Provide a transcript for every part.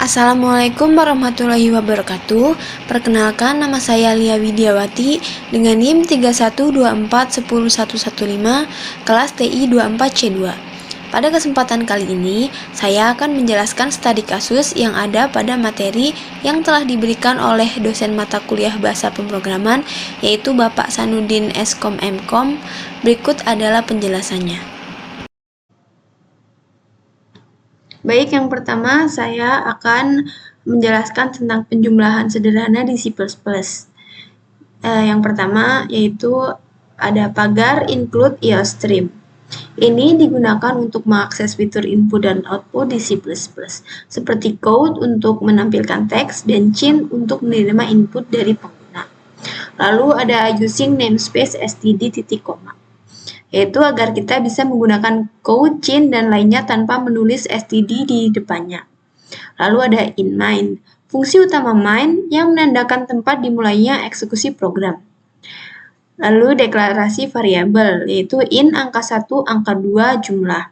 Assalamualaikum warahmatullahi wabarakatuh. Perkenalkan, nama saya Lia Widiawati dengan NIM 3124 kelas TI 24C2. Pada kesempatan kali ini, saya akan menjelaskan studi kasus yang ada pada materi yang telah diberikan oleh dosen mata kuliah Bahasa Pemrograman, yaitu Bapak Sanudin Eskom Mkom. Berikut adalah penjelasannya. Baik, yang pertama saya akan menjelaskan tentang penjumlahan sederhana di C++. Yang pertama yaitu ada pagar include IOStream. Ini digunakan untuk mengakses fitur input dan output di C++, seperti code untuk menampilkan teks dan cin untuk menerima input dari pengguna. Lalu ada using namespace std titik koma, yaitu agar kita bisa menggunakan code, cin, dan lainnya tanpa menulis std di depannya. Lalu ada in main, fungsi utama main yang menandakan tempat dimulainya eksekusi program. Lalu deklarasi variabel, yaitu in angka 1, angka 2, jumlah.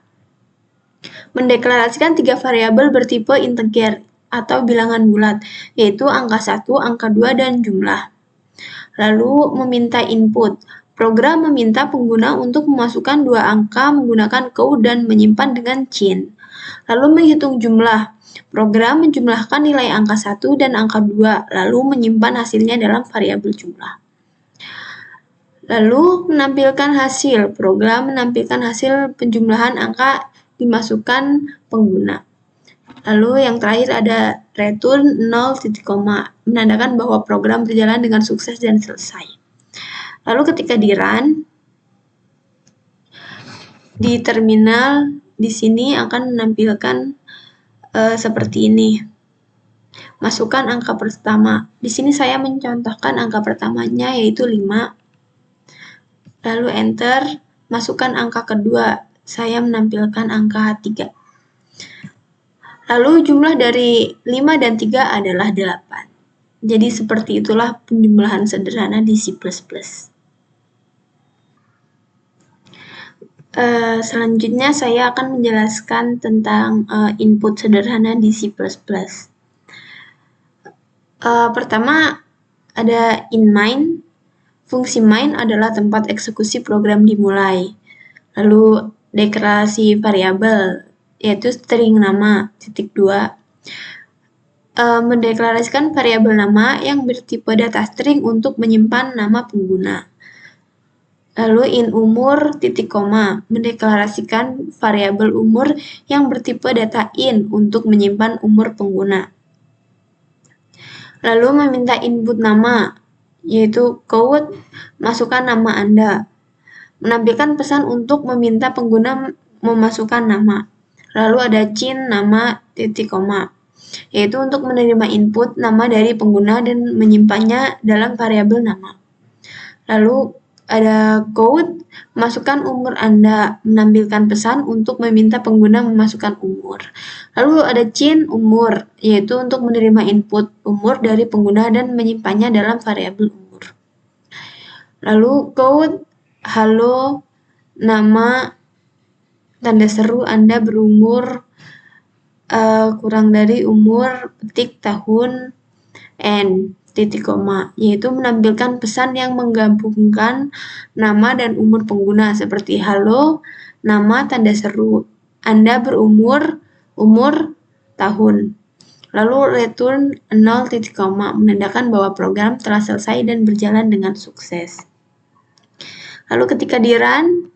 Mendeklarasikan 3 variabel bertipe integer atau bilangan bulat, yaitu angka 1, angka 2, dan jumlah. Lalu meminta input. Program meminta pengguna untuk memasukkan 2 angka menggunakan code dan menyimpan dengan cin. Lalu menghitung jumlah. Program menjumlahkan nilai angka 1 dan angka 2, lalu menyimpan hasilnya dalam variabel jumlah. Lalu menampilkan hasil. Program menampilkan hasil penjumlahan angka dimasukkan pengguna. Lalu yang terakhir ada return 0 titik koma, menandakan bahwa program berjalan dengan sukses dan selesai. Lalu ketika di run, di terminal di sini akan menampilkan seperti ini. Masukkan angka pertama. Di sini saya mencontohkan angka pertamanya yaitu 5. Lalu enter, masukkan angka kedua. Saya menampilkan angka 3. Lalu jumlah dari 5 dan 3 adalah 8. Jadi seperti itulah penjumlahan sederhana di C++. Selanjutnya saya akan menjelaskan tentang input sederhana di C++. Pertama ada in main. Fungsi main adalah tempat eksekusi program dimulai. Lalu deklarasi variabel, yaitu string nama, titik 2. Mendeklarasikan variabel nama yang bertipe data string untuk menyimpan nama pengguna. Lalu in umur, titik koma, mendeklarasikan variabel umur yang bertipe data in untuk menyimpan umur pengguna. Lalu meminta input nama, yaitu code, masukkan nama Anda. Menampilkan pesan untuk meminta pengguna memasukkan nama. Lalu ada cin nama titik koma, yaitu untuk menerima input nama dari pengguna dan menyimpannya dalam variabel nama. Lalu ada code, masukkan umur Anda, menampilkan pesan untuk meminta pengguna memasukkan umur. Lalu ada cin umur, yaitu untuk menerima input umur dari pengguna dan menyimpannya dalam variabel umur. Lalu code, halo, nama, tanda seru Anda berumur kurang dari umur, petik tahun, n, titik koma, yaitu menampilkan pesan yang menggabungkan nama dan umur pengguna seperti halo, nama, tanda seru, Anda berumur, umur, tahun. Lalu return 0 titik koma, menandakan bahwa program telah selesai dan berjalan dengan sukses. Lalu ketika di run,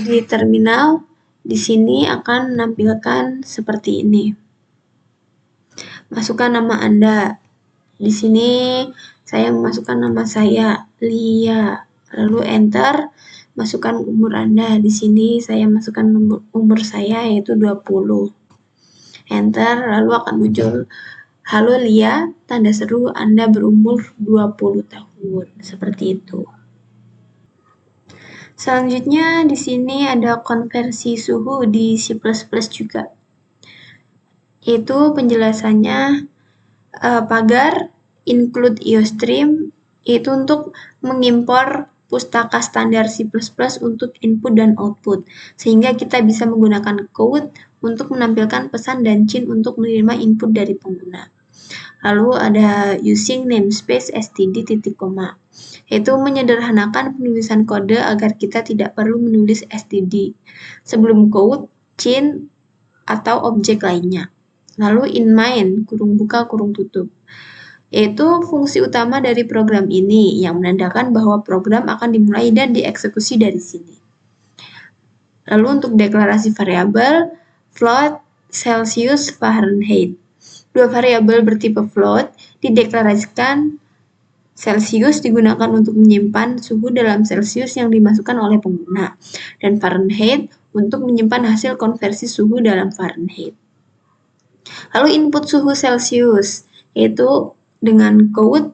di terminal, di sini akan menampilkan seperti ini. Masukkan nama Anda. Di sini saya memasukkan nama saya, Lia. Lalu enter, masukkan umur Anda. Di sini saya masukkan umur saya yaitu 20. Enter, lalu akan muncul halo Lia, tanda seru Anda berumur 20 tahun. Seperti itu. Selanjutnya di sini ada konversi suhu di C++ juga. Itu penjelasannya pagar include IOStream itu untuk mengimpor pustaka standar C++ untuk input dan output, sehingga kita bisa menggunakan code untuk menampilkan pesan dan chain untuk menerima input dari pengguna. Lalu ada using namespace std titik koma, yaitu menyederhanakan penulisan kode agar kita tidak perlu menulis std sebelum code, chain, atau objek lainnya. Lalu in main, kurung buka, kurung tutup, yaitu fungsi utama dari program ini yang menandakan bahwa program akan dimulai dan dieksekusi dari sini. Lalu untuk deklarasi variabel, float, Celsius, Fahrenheit. Dua variabel bertipe float dideklarasikan. Celsius digunakan untuk menyimpan suhu dalam Celsius yang dimasukkan oleh pengguna, dan Fahrenheit untuk menyimpan hasil konversi suhu dalam Fahrenheit. Lalu input suhu Celsius, yaitu dengan code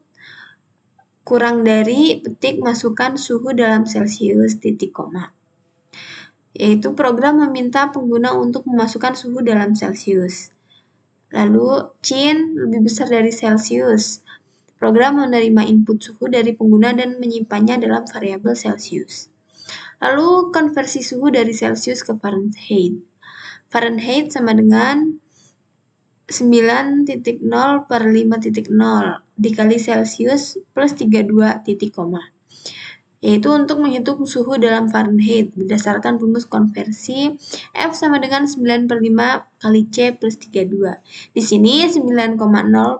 kurang dari petik masukkan suhu dalam Celsius titik koma, yaitu program meminta pengguna untuk memasukkan suhu dalam Celsius. Lalu chain lebih besar dari Celsius, program menerima input suhu dari pengguna dan menyimpannya dalam variabel Celsius. Lalu konversi suhu dari Celsius ke Fahrenheit. Fahrenheit sama dengan 9.0 per 5.0 dikali Celsius plus 32 titik koma, yaitu untuk menghitung suhu dalam Fahrenheit berdasarkan rumus konversi F sama dengan 9 per 5 kali C plus 32. Di sini 9,0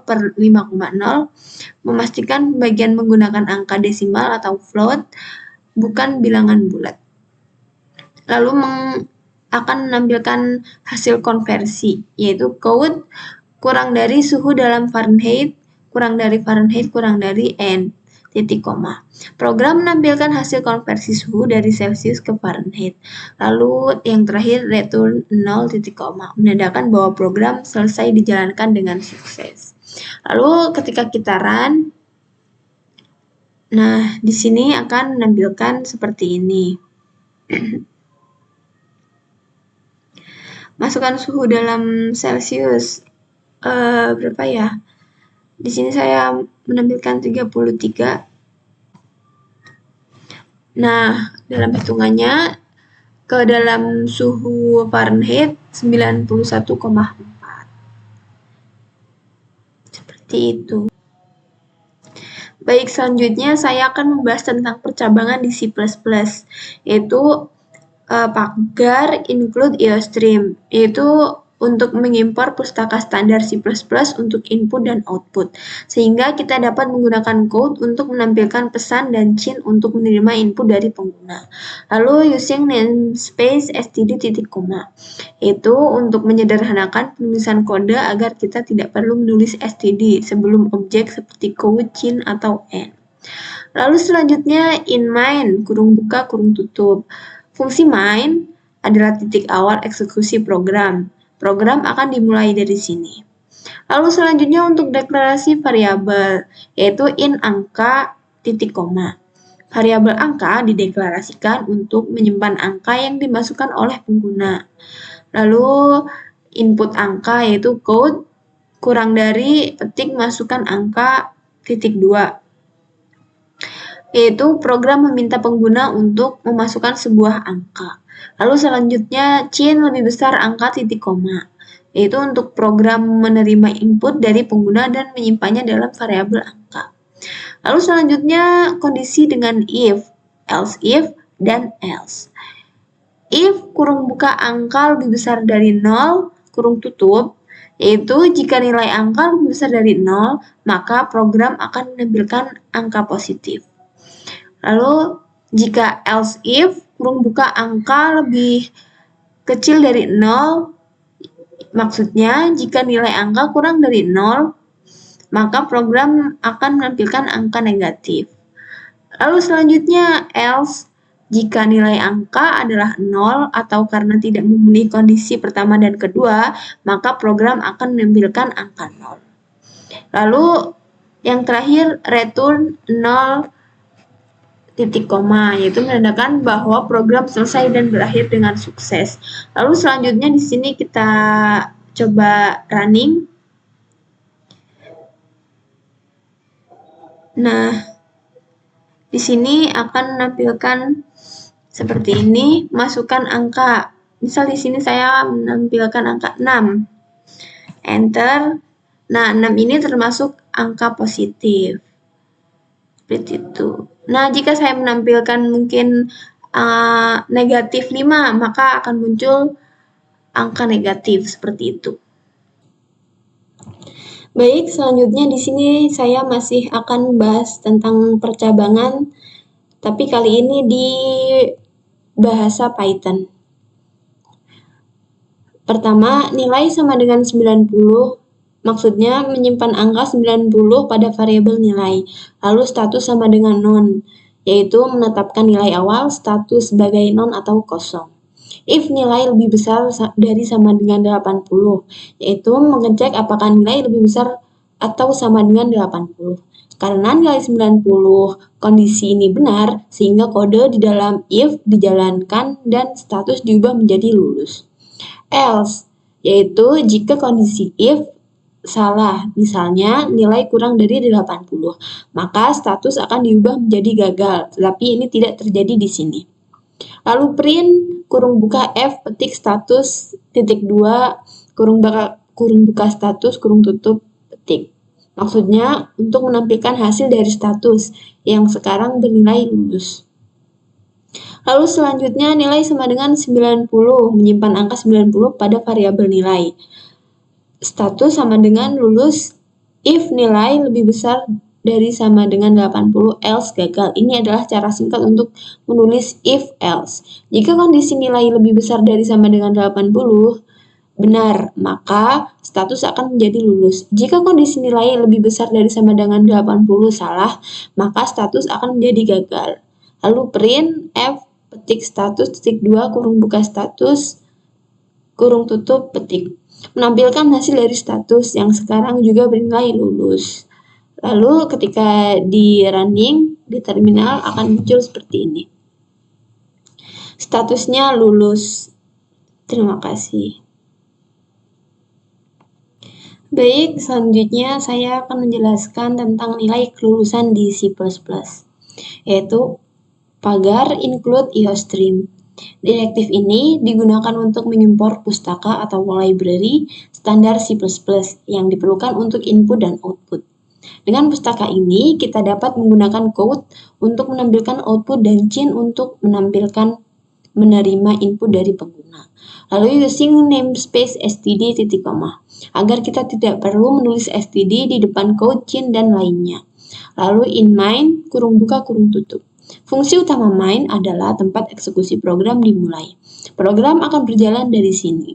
per 5,0 memastikan pembagian menggunakan angka desimal atau float, bukan bilangan bulat. Lalu akan menampilkan hasil konversi, yaitu code kurang dari suhu dalam Fahrenheit, kurang dari Fahrenheit, kurang dari N, titik koma. Program menampilkan hasil konversi suhu dari Celsius ke Fahrenheit. Lalu yang terakhir return 0, titik koma, menandakan bahwa program selesai dijalankan dengan sukses. Lalu ketika kita run, nah di sini akan menampilkan seperti ini. Masukkan suhu dalam Celsius berapa ya? Di sini saya menampilkan 33. Nah, dalam hitungannya ke dalam suhu Fahrenheit 91,4. Seperti itu. Baik, selanjutnya saya akan membahas tentang percabangan di C++, yaitu pagar include IOStream, yaitu untuk mengimpor pustaka standar C++ untuk input dan output, sehingga kita dapat menggunakan code untuk menampilkan pesan dan chain untuk menerima input dari pengguna. Lalu using namespace std titik koma, yaitu untuk menyederhanakan penulisan kode agar kita tidak perlu menulis std sebelum objek seperti code, chain, atau end. Lalu selanjutnya in main, kurung buka, kurung tutup. Fungsi main adalah titik awal eksekusi program. Program akan dimulai dari sini. Lalu selanjutnya untuk deklarasi variabel, yaitu in angka titik koma. Variabel angka dideklarasikan untuk menyimpan angka yang dimasukkan oleh pengguna. Lalu input angka yaitu code kurang dari petik masukkan angka titik 2, yaitu program meminta pengguna untuk memasukkan sebuah angka. Lalu selanjutnya chain lebih besar angka titik koma, yaitu untuk program menerima input dari pengguna dan menyimpannya dalam variabel angka. Lalu selanjutnya kondisi dengan if, else if, dan else. If kurung buka angka lebih besar dari 0, kurung tutup, yaitu jika nilai angka lebih besar dari 0, maka program akan menampilkan angka positif. Lalu jika else if kurung buka angka lebih kecil dari 0, maksudnya jika nilai angka kurang dari 0, maka program akan menampilkan angka negatif. Lalu selanjutnya else, jika nilai angka adalah 0 atau karena tidak memenuhi kondisi pertama dan kedua, maka program akan menampilkan angka 0. Lalu yang terakhir return 0, titik koma, yaitu menandakan bahwa program selesai dan berakhir dengan sukses. Lalu selanjutnya di sini kita coba running. Nah, Di sini akan menampilkan seperti ini, masukkan angka. Misal di sini saya menampilkan angka 6. Enter. Nah, 6 ini termasuk angka positif. Seperti itu. Nah, jika saya menampilkan mungkin negatif 5, maka akan muncul angka negatif seperti itu. Baik, selanjutnya di sini saya masih akan membahas tentang percabangan, tapi kali ini di bahasa Python. Pertama, nilai sama dengan 90, maksudnya menyimpan angka 90 pada variabel nilai, lalu status sama dengan non, yaitu menetapkan nilai awal, status sebagai non atau kosong. If nilai lebih besar dari sama dengan 80, yaitu mengecek apakah nilai lebih besar atau sama dengan 80. Karena nilai 90 kondisi ini benar, sehingga kode di dalam if dijalankan dan status diubah menjadi lulus. Else, yaitu jika kondisi if salah, misalnya nilai kurang dari 80, maka status akan diubah menjadi gagal, tetapi ini tidak terjadi di sini. Lalu print kurung buka F petik status titik 2 kurung buka status kurung tutup petik. Maksudnya untuk menampilkan hasil dari status yang sekarang bernilai lulus. Lalu selanjutnya nilai sama dengan 90, menyimpan angka 90 pada variabel nilai. Status sama dengan lulus if nilai lebih besar dari sama dengan 80, else gagal. Ini adalah cara singkat untuk menulis if else. Jika kondisi nilai lebih besar dari sama dengan 80, benar, maka status akan menjadi lulus. Jika kondisi nilai lebih besar dari sama dengan 80 salah, maka status akan menjadi gagal. Lalu print f petik status titik 2 kurung buka status kurung tutup petik. Menampilkan hasil dari status yang sekarang juga bernilai lulus. Lalu ketika di running di terminal akan muncul seperti ini. Statusnya lulus. Terima kasih. Baik, selanjutnya saya akan menjelaskan tentang nilai kelulusan di C++, yaitu pagar include IOStream. Direktif ini digunakan untuk mengimpor pustaka atau library standar C++ yang diperlukan untuk input dan output. Dengan pustaka ini, kita dapat menggunakan code untuk menampilkan output dan chain untuk menerima input dari pengguna. Lalu using namespace std titik koma, agar kita tidak perlu menulis std di depan code, chain, dan lainnya. Lalu in main, kurung buka, kurung tutup. Fungsi utama main adalah tempat eksekusi program dimulai. Program akan berjalan dari sini.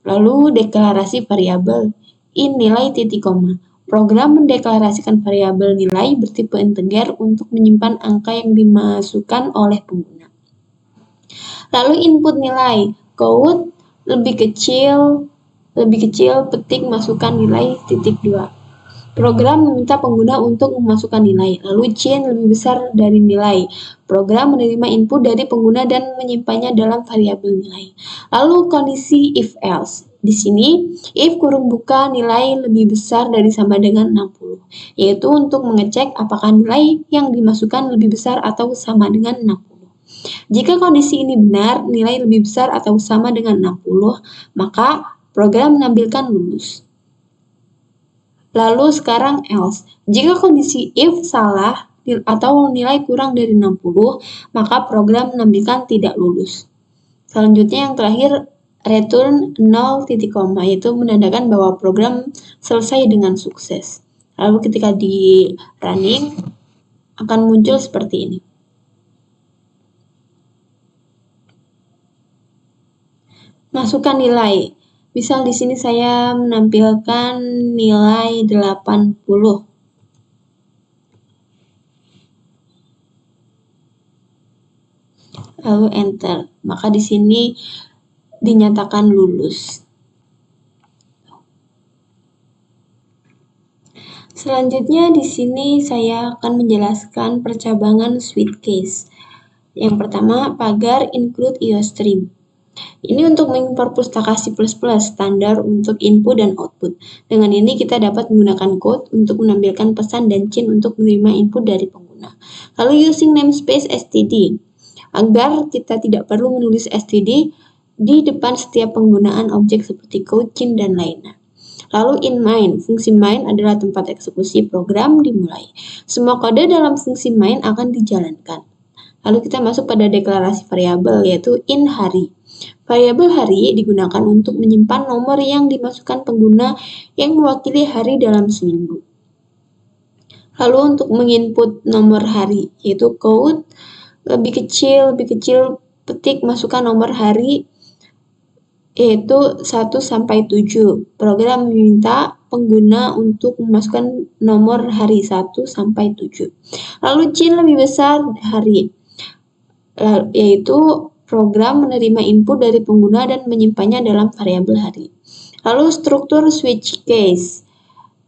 Lalu deklarasi variabel in nilai titik koma. Program mendeklarasikan variabel nilai bertipe integer untuk menyimpan angka yang dimasukkan oleh pengguna. Lalu input nilai, code lebih kecil petik masukkan nilai titik 2. Program meminta pengguna untuk memasukkan nilai, lalu chain lebih besar dari nilai. Program menerima input dari pengguna dan menyimpannya dalam variabel nilai. Lalu kondisi if else. Di sini, if kurung buka nilai lebih besar dari sama dengan 60, yaitu untuk mengecek apakah nilai yang dimasukkan lebih besar atau sama dengan 60. Jika kondisi ini benar, nilai lebih besar atau sama dengan 60, maka program menampilkan lulus. Lalu sekarang else. Jika kondisi if salah atau nilai kurang dari 60, maka program menampilkan tidak lulus. Selanjutnya yang terakhir, return 0 titik koma, yaitu menandakan bahwa program selesai dengan sukses. Lalu ketika di running akan muncul seperti ini. Masukkan nilai. Misal di sini saya menampilkan nilai 80. Lalu enter. Maka di sini dinyatakan lulus. Selanjutnya di sini saya akan menjelaskan percabangan switch case. Yang pertama, pagar include IOStream. Ini untuk mengimpor pustaka C++ standar untuk input dan output. Dengan ini kita dapat menggunakan code untuk menampilkan pesan dan chain untuk menerima input dari pengguna. pengguna. Lalu using namespace std, agar kita tidak perlu menulis std di depan setiap penggunaan objek seperti code, chain, dan lainnya. Lalu in main, fungsi main adalah tempat eksekusi program dimulai. Semua kode dalam fungsi main akan dijalankan. Lalu kita masuk pada deklarasi variabel, yaitu in hari. Variabel hari digunakan untuk menyimpan nomor yang dimasukkan pengguna yang mewakili hari dalam seminggu. Lalu untuk menginput nomor hari, yaitu code, lebih kecil, petik masukkan nomor hari, yaitu 1-7. Program meminta pengguna untuk memasukkan nomor hari 1-7. Lalu chain lebih besar hari, yaitu program menerima input dari pengguna dan menyimpannya dalam variabel hari. Lalu struktur switch case.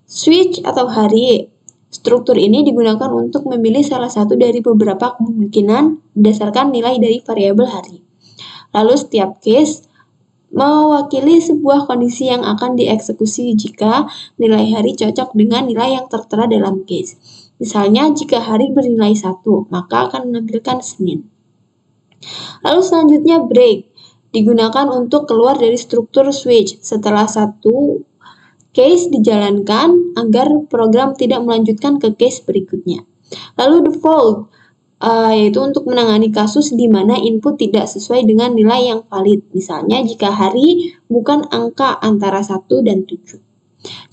Switch atau hari, struktur ini digunakan untuk memilih salah satu dari beberapa kemungkinan berdasarkan nilai dari variabel hari. Lalu setiap case mewakili sebuah kondisi yang akan dieksekusi jika nilai hari cocok dengan nilai yang tertera dalam case. Misalnya, jika hari bernilai 1, maka akan menampilkan Senin. Lalu selanjutnya break, digunakan untuk keluar dari struktur switch setelah satu case dijalankan agar program tidak melanjutkan ke case berikutnya. Lalu default, yaitu untuk menangani kasus di mana input tidak sesuai dengan nilai yang valid. Misalnya jika hari bukan angka antara 1 dan 7.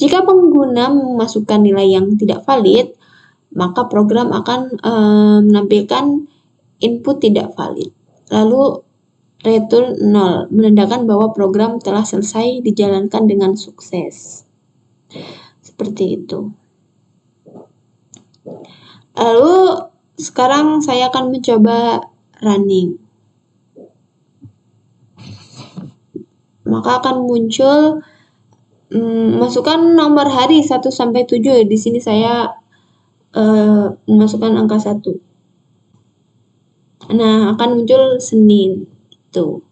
Jika pengguna memasukkan nilai yang tidak valid, maka program akan menampilkan input tidak valid. Lalu return 0, menandakan bahwa program telah selesai dijalankan dengan sukses. Seperti itu. Lalu sekarang saya akan mencoba running. Maka akan muncul masukkan nomor hari 1-7. Di sini saya memasukkan angka 1. Nah, akan muncul Senin. Tuh.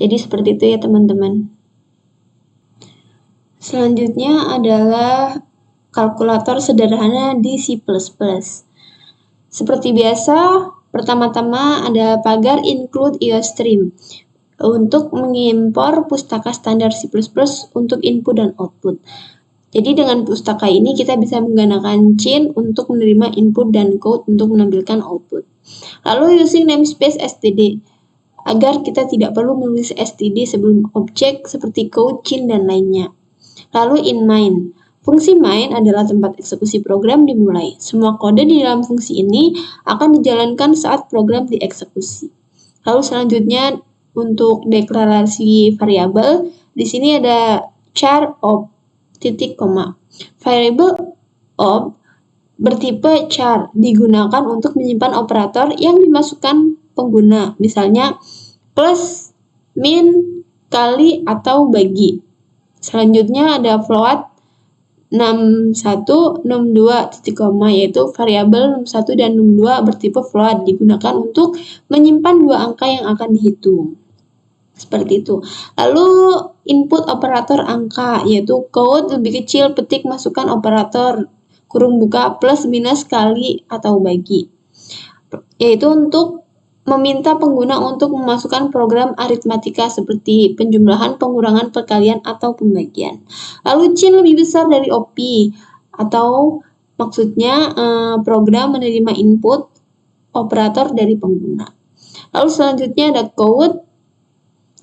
Jadi seperti itu ya teman-teman. Selanjutnya adalah kalkulator sederhana di C++. Seperti biasa, pertama-tama ada pagar include IOStream untuk mengimpor pustaka standar C++ untuk input dan output. Jadi dengan pustaka ini kita bisa menggunakan chain untuk menerima input dan code untuk menampilkan output. Lalu using namespace std, agar kita tidak perlu menulis std sebelum objek seperti code, chain, dan lainnya. Lalu in main. Fungsi main adalah tempat eksekusi program dimulai. Semua kode di dalam fungsi ini akan dijalankan saat program dieksekusi. Lalu selanjutnya untuk deklarasi variabel, di sini ada char of titik koma. Variable of bertipe char digunakan untuk menyimpan operator yang dimasukkan pengguna, misalnya plus, min, kali, atau bagi. Selanjutnya ada float 61, num2, titik koma, yaitu variabel num1 dan num2 bertipe float digunakan untuk menyimpan dua angka yang akan dihitung. Seperti itu. Lalu input operator angka, yaitu code lebih kecil, petik masukkan operator kurung buka plus, minus, kali, atau bagi. Yaitu untuk meminta pengguna untuk memasukkan program aritmatika seperti penjumlahan, pengurangan, perkalian, atau pembagian. Lalu chain lebih besar dari OP, atau maksudnya program menerima input operator dari pengguna. Lalu selanjutnya ada code,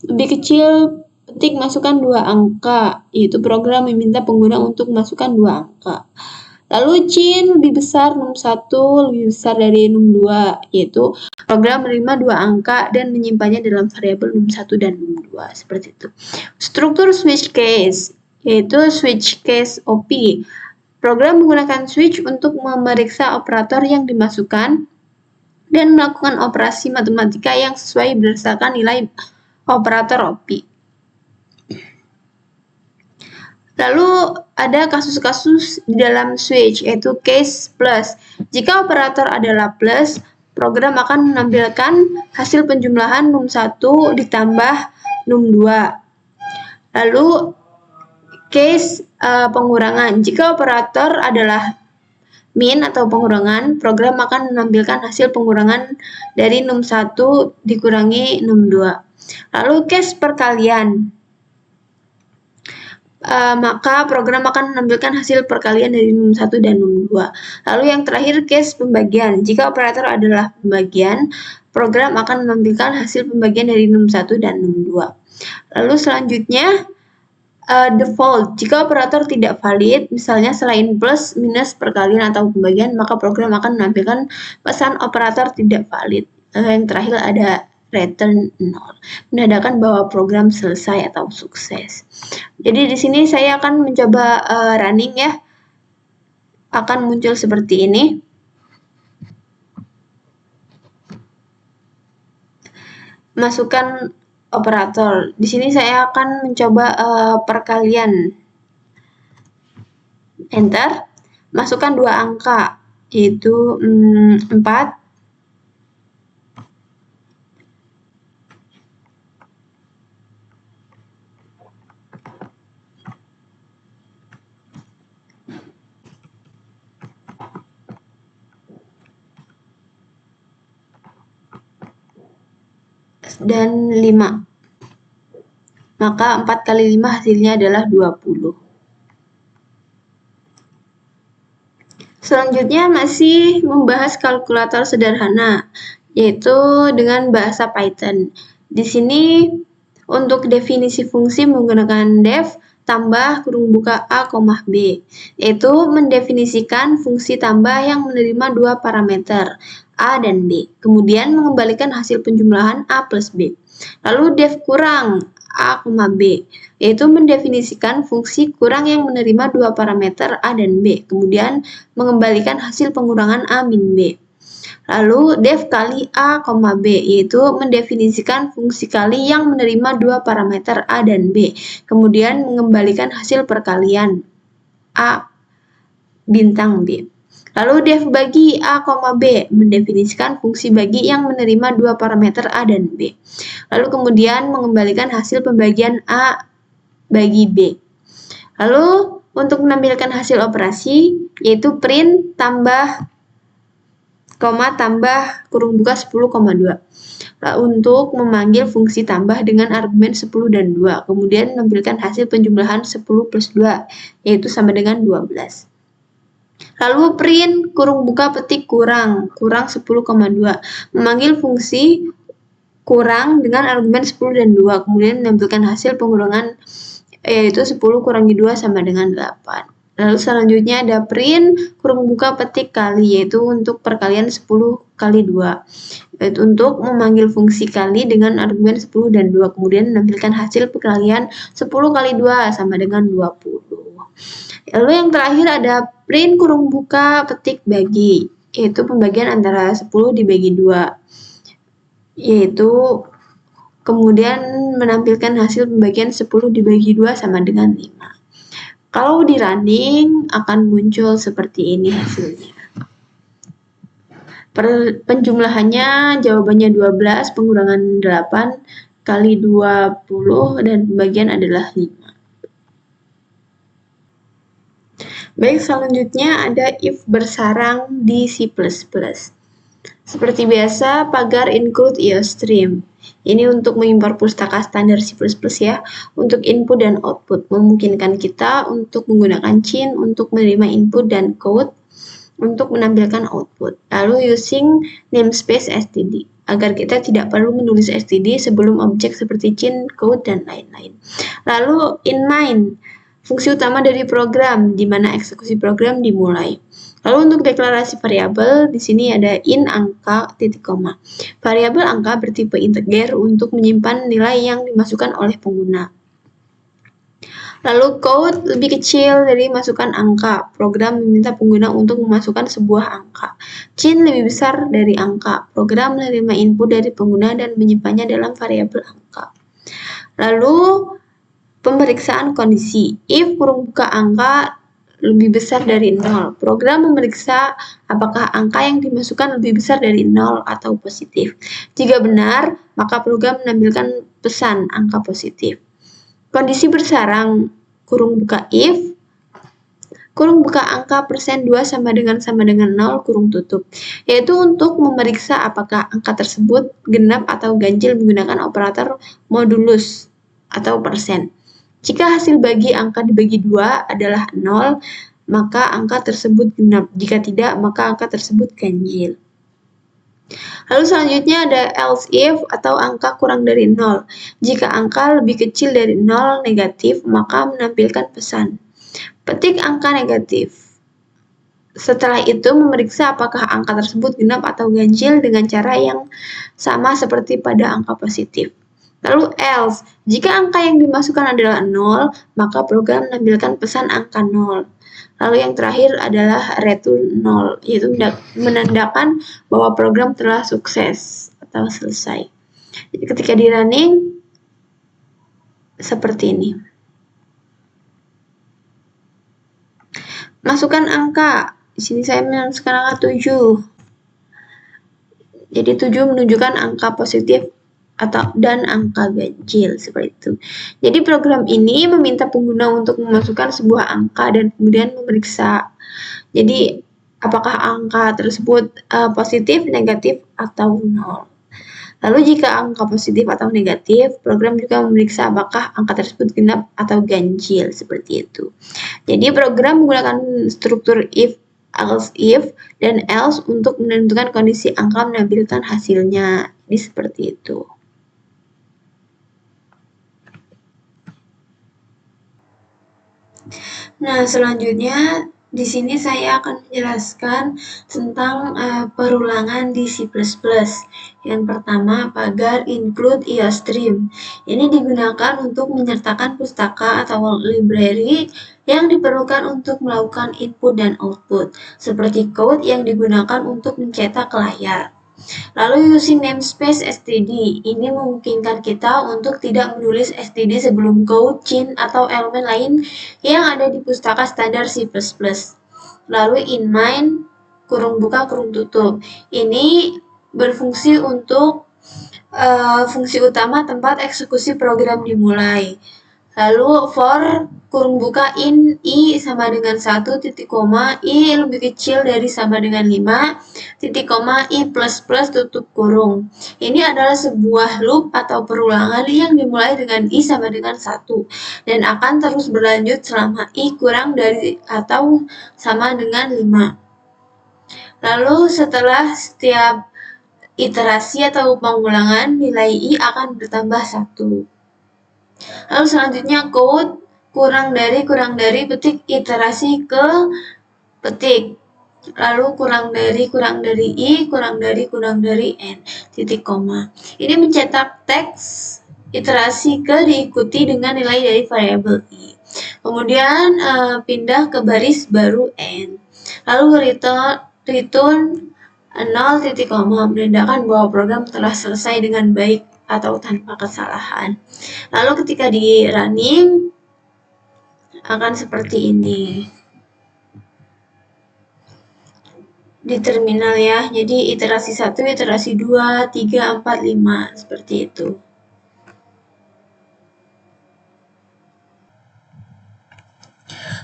lebih kecil, petik masukkan dua angka, yaitu program meminta pengguna untuk memasukkan dua angka. Lalu chain lebih besar, num1 lebih besar dari num2, yaitu program menerima dua angka dan menyimpannya dalam variabel num1 dan num2, seperti itu. Struktur switch case, yaitu switch case OP. Program menggunakan switch untuk memeriksa operator yang dimasukkan dan melakukan operasi matematika yang sesuai berdasarkan nilai operator OP. Lalu ada kasus-kasus di dalam switch, yaitu case plus. Jika operator adalah plus, program akan menampilkan hasil penjumlahan num1 ditambah num2. Lalu case pengurangan. Jika operator adalah min atau pengurangan, program akan menampilkan hasil pengurangan dari num1 dikurangi num2. Lalu case perkalian. Maka program akan menampilkan hasil perkalian dari num1 dan num2. Lalu yang terakhir case pembagian. Jika operator adalah pembagian, program akan menampilkan hasil pembagian dari num1 dan num2. Lalu selanjutnya default. Jika operator tidak valid, misalnya selain plus, minus, perkalian, atau pembagian, maka program akan menampilkan pesan operator tidak valid. Lalu yang terakhir ada return 0, menandakan bahwa program selesai atau sukses. Jadi di sini saya akan mencoba running ya. Akan muncul seperti ini. Masukkan operator. Di sini saya akan mencoba perkalian. Enter. Masukkan 2 angka, yaitu 4 dan 5. Maka 4 kali 5 hasilnya adalah 20. Selanjutnya masih membahas kalkulator sederhana, yaitu dengan bahasa Python. Di sini untuk definisi fungsi menggunakan def tambah kurung buka A, B, yaitu mendefinisikan fungsi tambah yang menerima 2 parameter, A dan B, kemudian mengembalikan hasil penjumlahan A plus B. Lalu def kurang A, B, yaitu mendefinisikan fungsi kurang yang menerima 2 parameter A dan B, kemudian mengembalikan hasil pengurangan A min B. Lalu def kali A, B, yaitu mendefinisikan fungsi kali yang menerima 2 parameter A dan B, kemudian mengembalikan hasil perkalian A bintang B. Lalu def bagi A, B, mendefinisikan fungsi bagi yang menerima 2 parameter A dan B. Lalu kemudian mengembalikan hasil pembagian A bagi B. Lalu untuk menampilkan hasil operasi, yaitu print tambah tambah kurung buka 10,2. Untuk memanggil fungsi tambah dengan argumen 10 dan 2, kemudian menampilkan hasil penjumlahan 10 plus 2, yaitu sama dengan 12. Lalu print kurung buka petik kurang 10,2, memanggil fungsi kurang dengan argumen 10 dan 2, kemudian menampilkan hasil pengurangan yaitu 10 kurangi 2 sama dengan 8. Lalu selanjutnya ada print kurung buka petik kali, yaitu untuk perkalian 10 kali 2, yaitu untuk memanggil fungsi kali dengan argumen 10 dan 2, kemudian menampilkan hasil perkalian 10 kali 2 sama dengan 20. Lalu yang terakhir ada print kurung buka petik bagi, yaitu pembagian antara 10 dibagi 2, yaitu kemudian menampilkan hasil pembagian 10 dibagi 2 sama dengan 5. Kalau di running akan muncul seperti ini hasilnya. Penjumlahannya jawabannya 12, pengurangan 8 kali 20, dan pembagian adalah 5. Baik, selanjutnya ada if bersarang di C++. Seperti biasa, pagar include IOStream. Ini untuk mengimpor pustaka standar C++ ya, untuk input dan output. Memungkinkan kita untuk menggunakan cin untuk menerima input dan code untuk menampilkan output. Lalu using namespace std, agar kita tidak perlu menulis std sebelum objek seperti cin, code, dan lain-lain. Lalu in main, fungsi utama dari program, di mana eksekusi program dimulai. Lalu untuk deklarasi variabel, di sini ada in angka titik koma. Variabel angka bertipe integer untuk menyimpan nilai yang dimasukkan oleh pengguna. Lalu code lebih kecil dari masukkan angka. Program meminta pengguna untuk memasukkan sebuah angka. Cin lebih besar dari angka. Program menerima input dari pengguna dan menyimpannya dalam variabel angka. Lalu pemeriksaan kondisi. If kurung buka angka lebih besar dari 0, program memeriksa apakah angka yang dimasukkan lebih besar dari 0 atau positif. Jika benar, maka program menampilkan pesan angka positif. Kondisi bersarang kurung buka if, kurung buka angka persen 2 sama dengan 0 kurung tutup, yaitu untuk memeriksa apakah angka tersebut genap atau ganjil menggunakan operator modulus atau persen. Jika hasil bagi angka dibagi 2 adalah 0, maka angka tersebut genap. Jika tidak, maka angka tersebut ganjil. Lalu selanjutnya ada else if atau angka kurang dari 0. Jika angka lebih kecil dari 0 negatif, maka menampilkan pesan. Petik angka negatif. Setelah itu memeriksa apakah angka tersebut genap atau ganjil dengan cara yang sama seperti pada angka positif. Lalu else, jika angka yang dimasukkan adalah 0, maka program menampilkan pesan angka 0. Lalu yang terakhir adalah return 0, yaitu menandakan bahwa program telah sukses atau selesai. Jadi ketika di running, seperti ini. Masukkan angka. Di sini saya memasukkan angka 7. Jadi 7 menunjukkan angka positif dan angka ganjil seperti itu. Jadi program ini meminta pengguna untuk memasukkan sebuah angka dan kemudian memeriksa. Jadi apakah angka tersebut positif, negatif, atau 0. Lalu jika angka positif atau negatif, program juga memeriksa apakah angka tersebut genap atau ganjil, seperti itu. Jadi program menggunakan struktur if, else if, dan else untuk menentukan kondisi angka menampilkan hasilnya. Jadi seperti itu. Nah, selanjutnya di sini saya akan menjelaskan tentang perulangan di C++. Yang pertama, pagar include IOStream. Ini digunakan untuk menyertakan pustaka atau library yang diperlukan untuk melakukan input dan output, seperti code yang digunakan untuk mencetak ke layar. Lalu using namespace std, ini memungkinkan kita untuk tidak menulis std sebelum code, chain, atau elemen lain yang ada di pustaka standar C++. Lalu in main, kurung buka, kurung tutup. Ini berfungsi untuk fungsi utama tempat eksekusi program dimulai. Lalu for kurung buka in i sama dengan 1 titik koma i lebih kecil dari sama dengan 5 titik koma i plus plus tutup kurung. Ini adalah sebuah loop atau perulangan yang dimulai dengan i sama dengan 1 dan akan terus berlanjut selama i kurang dari atau sama dengan 5. Lalu setelah setiap iterasi atau pengulangan, nilai i akan bertambah 1. Lalu selanjutnya code kurang dari petik iterasi ke petik. Lalu kurang dari i kurang dari n titik koma. Ini mencetak teks iterasi ke diikuti dengan nilai dari variabel i. Kemudian pindah ke baris baru n. Lalu return 0 titik koma menandakan bahwa program telah selesai dengan baik atau tanpa kesalahan. Lalu ketika di running akan seperti ini. Di terminal ya. Jadi iterasi 1, iterasi 2, 3, 4, 5 seperti itu.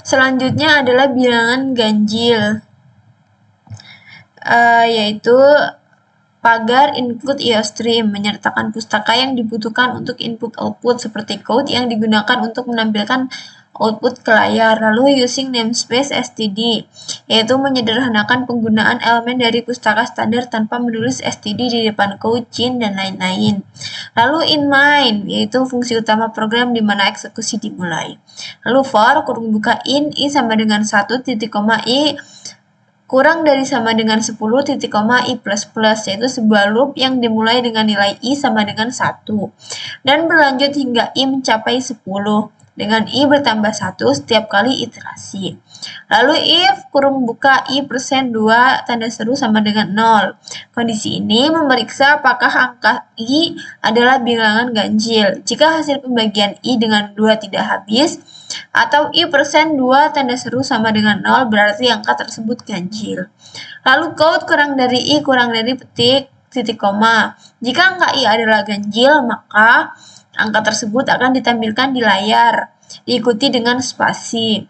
Selanjutnya adalah bilangan ganjil. Yaitu pagar include IOStream, menyertakan pustaka yang dibutuhkan untuk input-output seperti code yang digunakan untuk menampilkan output ke layar. Lalu using namespace std, yaitu menyederhanakan penggunaan elemen dari pustaka standar tanpa menulis std di depan code, chain, dan lain-lain. Lalu in main, yaitu fungsi utama program di mana eksekusi dimulai. Lalu for, kurung buka in, i sama dengan 1 titik koma i kurang dari sama dengan 10 titik koma i plus plus, yaitu sebuah loop yang dimulai dengan nilai i sama dengan 1 dan berlanjut hingga i mencapai 10 dengan i bertambah 1 setiap kali iterasi. Lalu if kurung buka i persen 2 tanda seru sama dengan 0. Kondisi ini memeriksa apakah angka i adalah bilangan ganjil. Jika hasil pembagian i dengan 2 tidak habis, atau i persen 2 tanda seru sama dengan 0 berarti angka tersebut ganjil. Lalu code kurang dari i kurang dari petik titik koma. Jika angka i adalah ganjil, maka angka tersebut akan ditampilkan di layar, diikuti dengan spasi.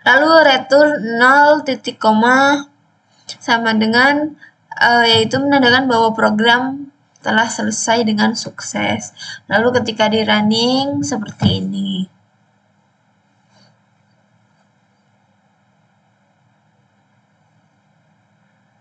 Lalu return 0 titik koma sama dengan yaitu menandakan bahwa program telah selesai dengan sukses. Lalu ketika di running seperti ini.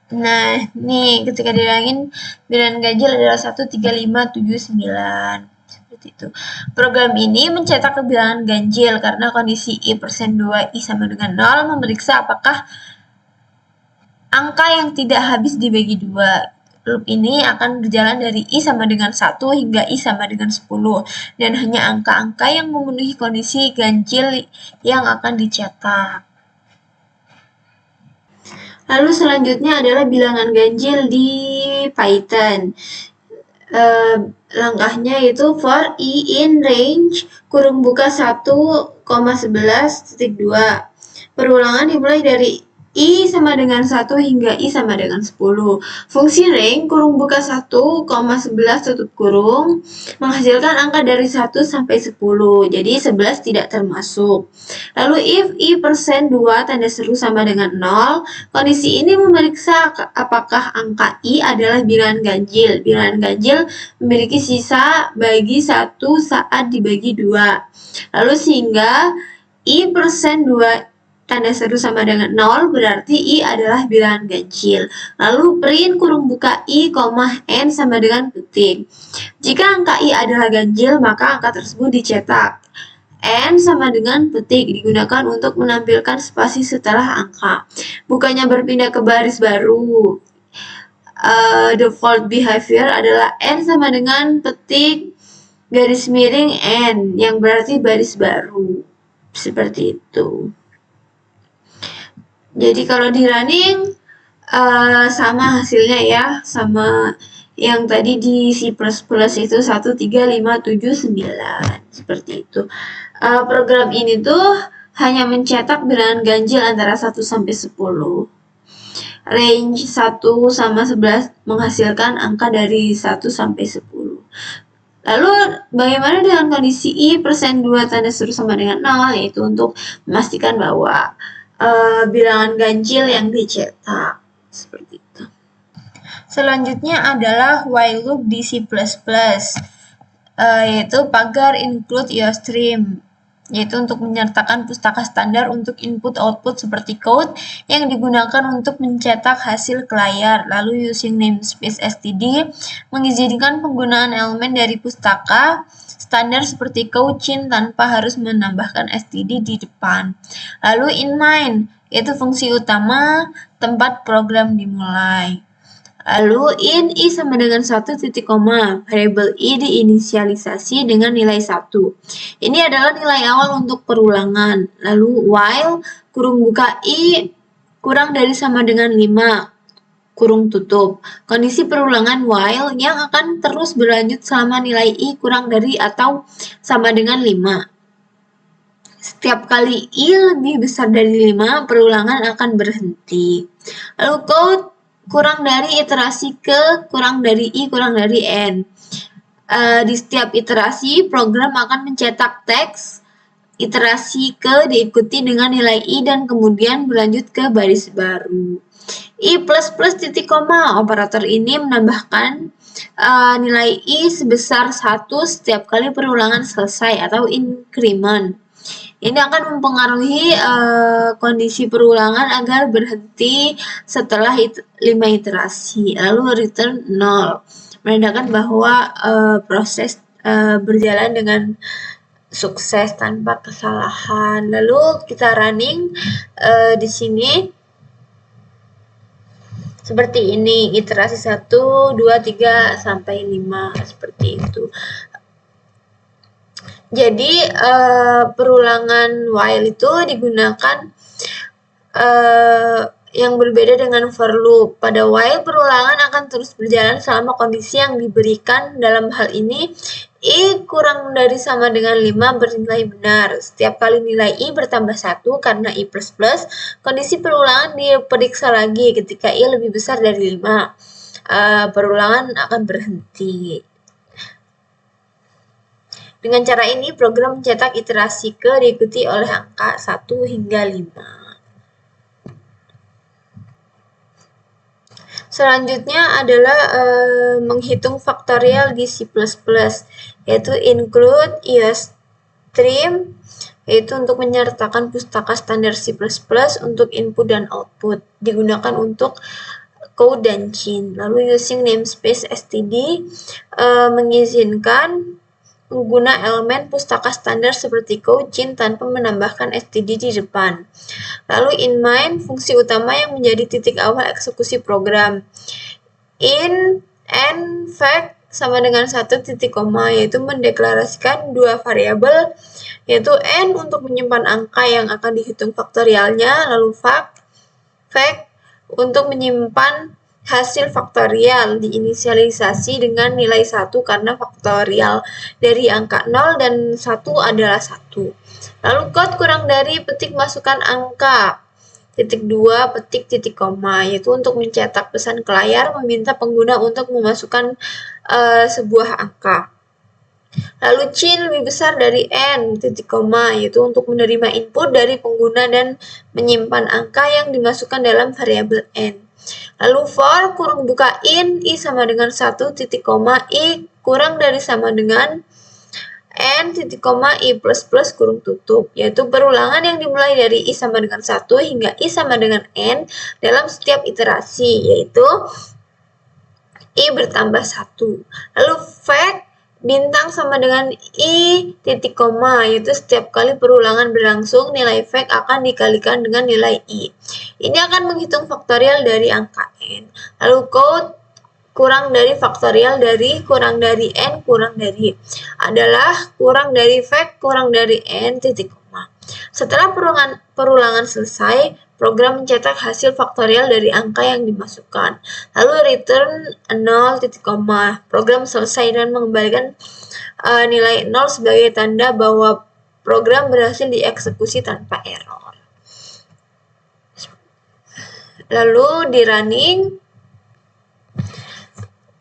Nah, nih ketika dirangin bilangan ganjil adalah 13579. Seperti itu. Program ini mencetak kebilangan ganjil karena kondisi I persen 2 I sama dengan 0 memeriksa apakah angka yang tidak habis dibagi 2. Loop ini akan berjalan dari I sama dengan 1 hingga I sama dengan 10. Dan hanya angka-angka yang memenuhi kondisi ganjil yang akan dicetak. Lalu selanjutnya adalah bilangan ganjil di Python. Langkahnya itu for I in range kurung buka 1,11.2. Perulangan dimulai dari I sama dengan 1 hingga I sama dengan 10. Fungsi range kurung buka 1,11 tutup kurung menghasilkan angka dari 1 sampai 10. Jadi 11 tidak termasuk. Lalu if I persen 2 tanda seru sama dengan 0, kondisi ini memeriksa apakah angka I adalah bilangan ganjil. Bilangan ganjil memiliki sisa bagi 1 saat dibagi 2. Lalu sehingga I persen 2 tanda seru sama dengan 0 berarti I adalah bilangan ganjil. Lalu print kurung buka I, N sama dengan petik. Jika angka I adalah ganjil, maka angka tersebut dicetak. N sama dengan petik digunakan untuk menampilkan spasi setelah angka. Bukannya berpindah ke baris baru. Default behavior adalah N sama dengan petik garis miring N yang berarti baris baru. Seperti itu. Jadi kalau di running sama hasilnya ya, sama yang tadi di C++ itu 13579 seperti itu. Program ini tuh hanya mencetak bilangan ganjil antara 1 sampai 10. Range 1 sama 11 menghasilkan angka dari 1 sampai 10. Lalu bagaimana dengan kondisi I persen 2 tanda seru sama dengan 0, yaitu untuk memastikan bahwa bilangan ganjil yang dicetak. Seperti itu. Selanjutnya adalah while loop di C++, yaitu pagar include iostream, yaitu untuk menyertakan pustaka standar untuk input-output seperti code yang digunakan untuk mencetak hasil ke layar. Lalu using namespace std mengizinkan penggunaan elemen dari pustaka standar seperti Cochin tanpa harus menambahkan std di depan. Lalu in main, yaitu fungsi utama tempat program dimulai. Lalu in I sama dengan 1 titik koma, variabel I diinisialisasi dengan nilai 1. Ini adalah nilai awal untuk perulangan. Lalu while kurung buka I kurang dari sama dengan 5, kurung tutup. Kondisi perulangan while yang akan terus berlanjut selama nilai I kurang dari atau sama dengan 5. Setiap kali I lebih besar dari 5, perulangan akan berhenti. Lalu code kurang dari iterasi ke kurang dari I kurang dari N. Di setiap iterasi, program akan mencetak teks iterasi ke diikuti dengan nilai I dan kemudian berlanjut ke baris baru. I plus titik koma, operator ini menambahkan nilai I sebesar 1 setiap kali perulangan selesai atau increment. Ini akan mempengaruhi kondisi perulangan agar berhenti setelah 5 iterasi. Lalu return 0, menandakan bahwa proses berjalan dengan sukses tanpa kesalahan. Lalu kita running di sini seperti ini, iterasi 1, 2, 3, sampai 5, seperti itu. Jadi perulangan while itu digunakan yang berbeda dengan for loop. Pada while, perulangan akan terus berjalan selama kondisi yang diberikan. Dalam hal ini, I kurang dari sama dengan 5 bernilai benar. Setiap kali nilai I bertambah 1 karena I++, kondisi perulangan diperiksa lagi. Ketika I lebih besar dari 5, perulangan akan berhenti. Dengan cara ini, program mencetak iterasi ke diikuti oleh angka 1 hingga 5. Selanjutnya adalah menghitung faktorial di C++, yaitu include iostream, yaitu untuk menyertakan pustaka standar C++ untuk input dan output, digunakan untuk code dan cin. Lalu using namespace std mengizinkan pengguna elemen pustaka standar seperti code, cin tanpa menambahkan std di depan. Lalu in main, fungsi utama yang menjadi titik awal eksekusi program. In, n, fact sama dengan 1 titik koma, yaitu mendeklarasikan dua variabel, yaitu n untuk menyimpan angka yang akan dihitung faktorialnya, lalu fact untuk menyimpan hasil faktorial diinisialisasi dengan nilai 1 karena faktorial dari angka 0 dan 1 adalah 1. Lalu code kurang dari petik masukkan angka. Titik 2 petik titik koma, yaitu untuk mencetak pesan ke layar meminta pengguna untuk memasukkan sebuah angka. Lalu cin lebih besar dari n titik koma, yaitu untuk menerima input dari pengguna dan menyimpan angka yang dimasukkan dalam variabel n. Lalu for kurung buka in i sama dengan 1 titik koma i kurang dari sama dengan n titik koma i plus plus kurung tutup, yaitu perulangan yang dimulai dari i sama dengan 1 hingga i sama dengan n dalam setiap iterasi, yaitu i bertambah 1. Lalu fact bintang sama dengan i titik koma, yaitu setiap kali perulangan berlangsung nilai fact akan dikalikan dengan nilai i. Ini akan menghitung faktorial dari angka n. Lalu code kurang dari faktorial dari kurang dari n kurang dari adalah kurang dari fact kurang dari n titik koma. Setelah perulangan selesai, program mencetak hasil faktorial dari angka yang dimasukkan. Lalu return 0 titik koma. Program selesai dan mengembalikan nilai 0 sebagai tanda bahwa program berhasil dieksekusi tanpa error. Lalu di running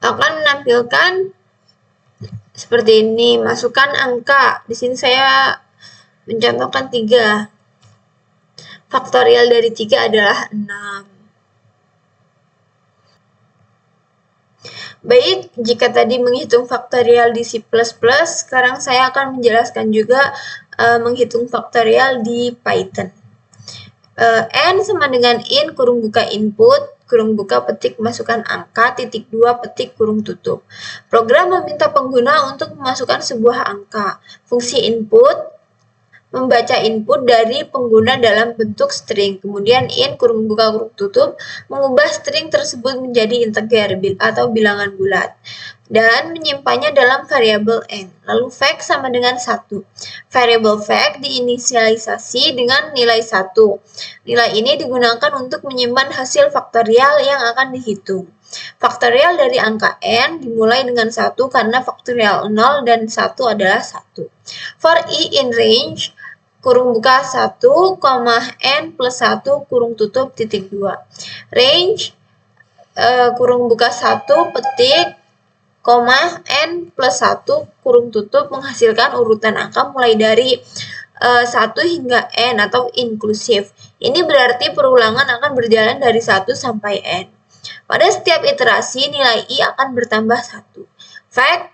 akan menampilkan seperti ini, masukkan angka. Di sini saya mencontohkan 3. Faktorial dari 3 adalah 6. Baik, jika tadi menghitung faktorial di C++, sekarang saya akan menjelaskan juga menghitung faktorial di Python. N sama dengan in kurung buka input, kurung buka petik masukkan angka, titik 2 petik kurung tutup. Program meminta pengguna untuk memasukkan sebuah angka. Fungsi input membaca input dari pengguna dalam bentuk string. Kemudian in kurung buka kurung tutup mengubah string tersebut menjadi integer atau bilangan bulat dan menyimpannya dalam variabel n. Lalu fact sama dengan 1. Variabel fact diinisialisasi dengan nilai 1. Nilai ini digunakan untuk menyimpan hasil faktorial yang akan dihitung. Faktorial dari angka n dimulai dengan 1 karena faktorial 0 dan 1 adalah 1. For i in range kurung buka 1, n plus 1 kurung tutup titik 2. Range kurung buka 1 petik, n plus 1 kurung tutup menghasilkan urutan angka mulai dari 1 hingga n atau inklusif. Ini berarti perulangan akan berjalan dari 1 sampai n. Pada setiap iterasi nilai i akan bertambah 1. Fact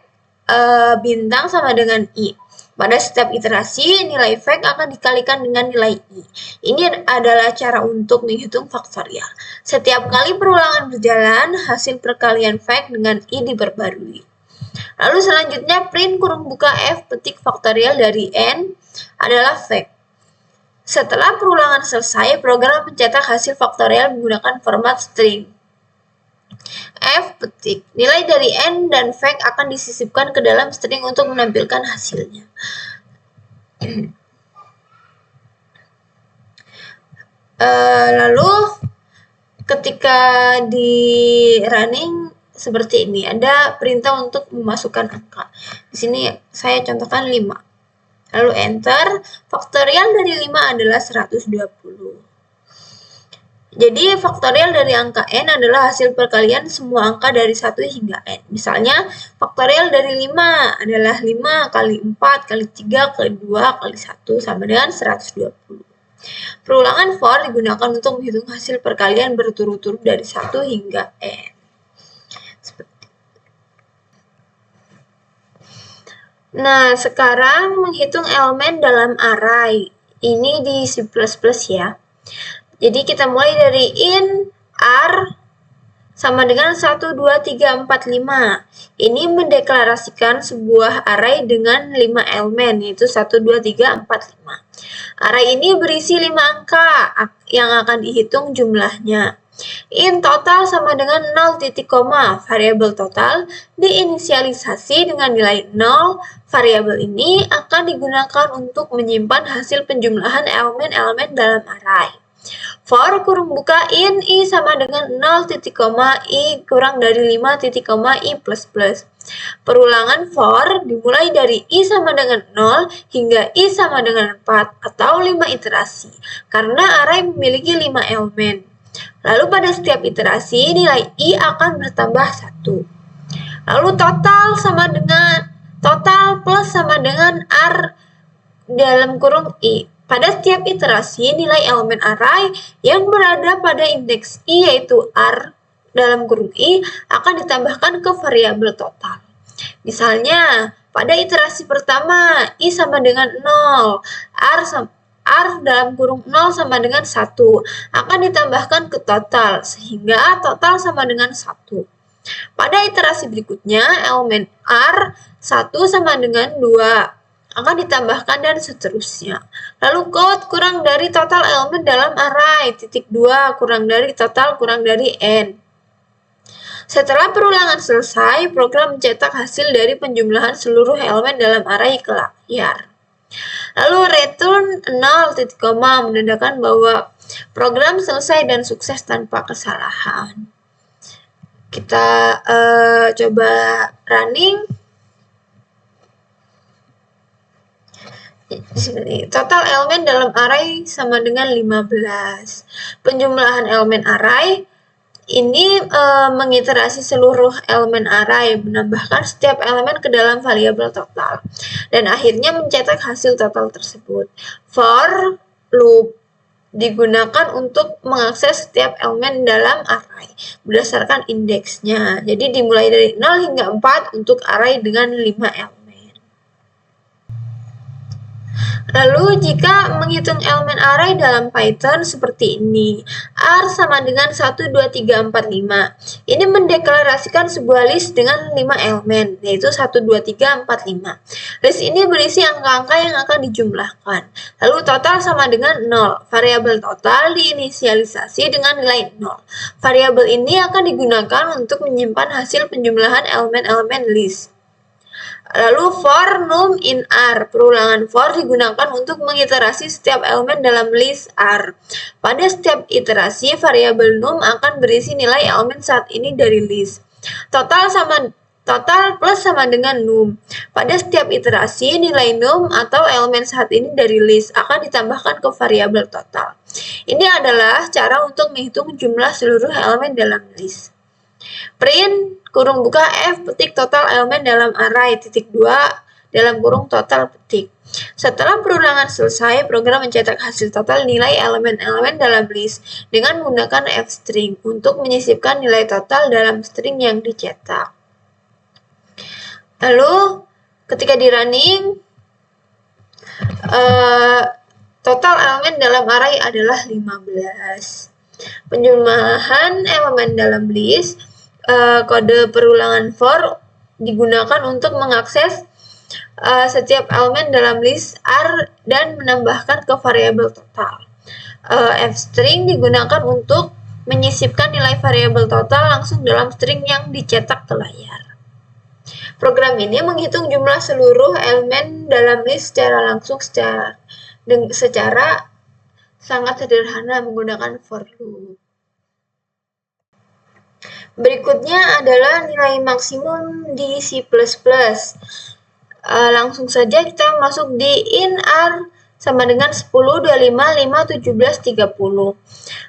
bintang sama dengan i. Pada setiap iterasi, nilai fact akan dikalikan dengan nilai i. Ini adalah cara untuk menghitung faktorial. Setiap kali perulangan berjalan, hasil perkalian fact dengan i diperbarui. Lalu selanjutnya, print kurung buka f petik faktorial dari n adalah fact. Setelah perulangan selesai, program mencetak hasil faktorial menggunakan format string. F petik. Nilai dari n dan fact akan disisipkan ke dalam string untuk menampilkan hasilnya. Lalu ketika di running seperti ini, ada perintah untuk memasukkan angka. Di sini saya contohkan 5. Lalu enter. Faktorial dari 5 adalah 120. Jadi faktorial dari angka n adalah hasil perkalian semua angka dari 1 hingga n. Misalnya faktorial dari 5 adalah 5 kali 4 kali 3 kali 2 kali 1 sama dengan 120. Perulangan for digunakan untuk menghitung hasil perkalian berturut-turut dari 1 hingga n. Nah, sekarang menghitung elemen dalam array. Ini di C++ ya. Jadi kita mulai dari in r sama dengan 1, 2, 3, 4, 5. Ini mendeklarasikan sebuah array dengan 5 elemen, yaitu 1, 2, 3, 4, 5. Array ini berisi 5 angka yang akan dihitung jumlahnya. In total sama dengan 0 titik koma, variabel total diinisialisasi dengan nilai 0. Variabel ini akan digunakan untuk menyimpan hasil penjumlahan elemen-elemen dalam array. For kurung buka in i sama dengan 0 titik koma i kurang dari 5 titik koma i plus plus. Perulangan for dimulai dari i sama dengan 0 hingga i sama dengan 4 atau 5 iterasi karena array memiliki 5 elemen. Lalu pada setiap iterasi nilai i akan bertambah 1. Lalu total plus sama dengan r dalam kurung i. Pada setiap iterasi, nilai elemen array yang berada pada indeks i yaitu r dalam kurung i akan ditambahkan ke variabel total. Misalnya, pada iterasi pertama, i sama dengan 0, r dalam kurung 0 sama dengan 1 akan ditambahkan ke total, sehingga total sama dengan 1. Pada iterasi berikutnya, elemen r 1 sama dengan 2 akan ditambahkan dan seterusnya. Lalu code kurang dari total elemen dalam array, titik 2 kurang dari total kurang dari n. Setelah perulangan selesai, program mencetak hasil dari penjumlahan seluruh elemen dalam array ke layar. Lalu return 0 titik koma menandakan bahwa program selesai dan sukses tanpa kesalahan. Kita coba running. Total elemen dalam array sama dengan 15. Penjumlahan elemen array ini mengiterasi seluruh elemen array, menambahkan setiap elemen ke dalam variabel total, dan akhirnya mencetak hasil total tersebut. For loop digunakan untuk mengakses setiap elemen dalam array berdasarkan indeksnya. Jadi dimulai dari 0 hingga 4 untuk array dengan 5 elemen. Lalu jika menghitung elemen array dalam Python seperti ini, R sama dengan 1, 2, 3, 4, 5. Ini mendeklarasikan sebuah list dengan 5 elemen, yaitu 1, 2, 3, 4, 5. List ini berisi angka-angka yang akan dijumlahkan. Lalu total sama dengan 0. Variabel total diinisialisasi dengan nilai 0. Variabel ini akan digunakan untuk menyimpan hasil penjumlahan elemen-elemen list. Lalu for num in R, perulangan for digunakan untuk mengiterasi setiap elemen dalam list R. Pada setiap iterasi, variabel num akan berisi nilai elemen saat ini dari list. Total plus sama dengan num. Pada setiap iterasi, nilai num atau elemen saat ini dari list akan ditambahkan ke variabel total. Ini adalah cara untuk menghitung jumlah seluruh elemen dalam list. Print kurung buka F petik total elemen dalam array titik 2 dalam kurung total petik. Setelah perulangan selesai, program mencetak hasil total nilai elemen-elemen dalam list dengan menggunakan F string untuk menyisipkan nilai total dalam string yang dicetak. Lalu ketika di running, total elemen dalam array adalah 15. Penjumlahan elemen dalam list, kode perulangan for digunakan untuk mengakses setiap elemen dalam list R dan menambahkan ke variabel total. F string digunakan untuk menyisipkan nilai variabel total langsung dalam string yang dicetak ke layar. Program ini menghitung jumlah seluruh elemen dalam list secara langsung secara sangat sederhana menggunakan for loop. Berikutnya adalah nilai maksimum di C++. Langsung saja kita masuk di in R sama dengan 10, 25, 5, 17, 30.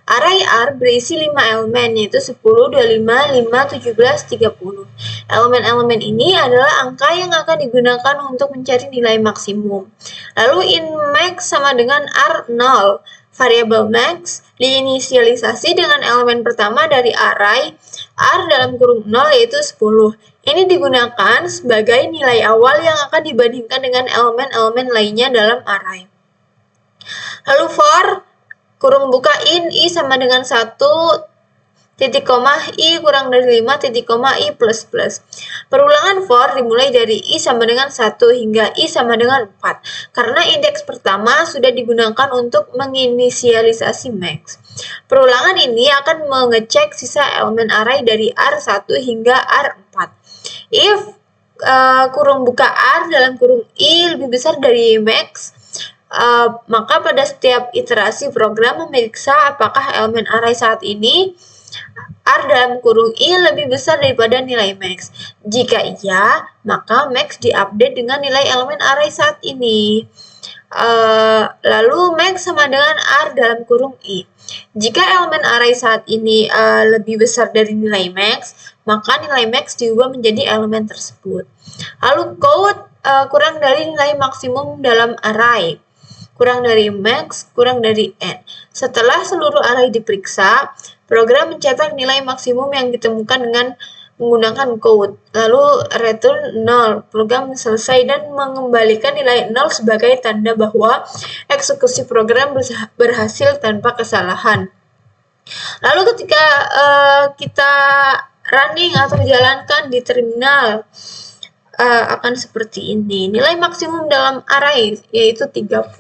Array R berisi 5 elemen, yaitu 10, 25, 5, 17, 30. Elemen-elemen ini adalah angka yang akan digunakan untuk mencari nilai maksimum. Lalu in max sama dengan R0. Variabel max diinisialisasi dengan elemen pertama dari array R dalam kurung 0 yaitu 10. Ini digunakan sebagai nilai awal yang akan dibandingkan dengan elemen-elemen lainnya dalam array. Lalu for kurung buka in i sama dengan 1 titik koma i kurang dari 5 titik koma i plus plus. Perulangan for dimulai dari i sama dengan 1 hingga i sama dengan 4. Karena indeks pertama sudah digunakan untuk menginisialisasi max. Perulangan ini akan mengecek sisa elemen array dari R1 hingga R4. If kurung buka R dalam kurung i lebih besar dari max, maka pada setiap iterasi program memeriksa apakah elemen array saat ini R dalam kurung i lebih besar daripada nilai max. Jika iya, maka max diupdate dengan nilai elemen array saat ini. Lalu max sama dengan R dalam kurung i. Jika elemen array saat ini lebih besar dari nilai max, maka nilai max diubah menjadi elemen tersebut. Lalu code kurang dari nilai maksimum dalam array. Kurang dari max, kurang dari n. Setelah seluruh array diperiksa, program mencetak nilai maksimum yang ditemukan dengan menggunakan code. Lalu return 0. Program selesai dan mengembalikan nilai 0 sebagai tanda bahwa eksekusi program berhasil tanpa kesalahan. Lalu ketika kita running atau jalankan di terminal, akan seperti ini. Nilai maksimum dalam array yaitu 30.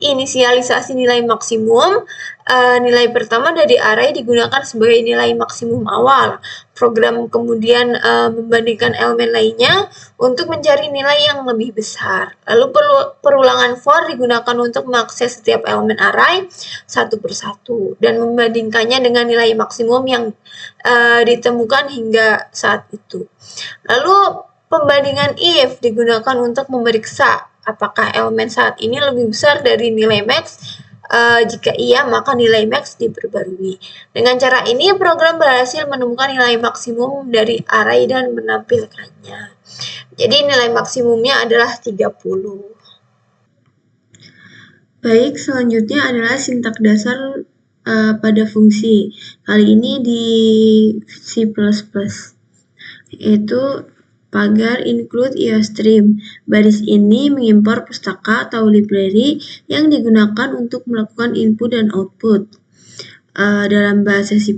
Inisialisasi nilai maksimum. Nilai pertama dari array digunakan sebagai nilai maksimum awal. Program kemudian membandingkan elemen lainnya untuk mencari nilai yang lebih besar. Lalu perulangan for digunakan untuk mengakses setiap elemen array satu persatu dan membandingkannya dengan nilai maksimum yang ditemukan hingga saat itu. Lalu pembandingan if digunakan untuk memeriksa apakah elemen saat ini lebih besar dari nilai max. Jika iya, maka nilai max diperbarui. Dengan cara ini, program berhasil menemukan nilai maksimum dari array dan menampilkannya. Jadi nilai maksimumnya adalah 30. Baik, selanjutnya adalah sintak dasar pada fungsi. Kali ini di C++, yaitu pagar include IOStream. Baris ini mengimpor pustaka atau library yang digunakan untuk melakukan input dan output dalam bahasa C++.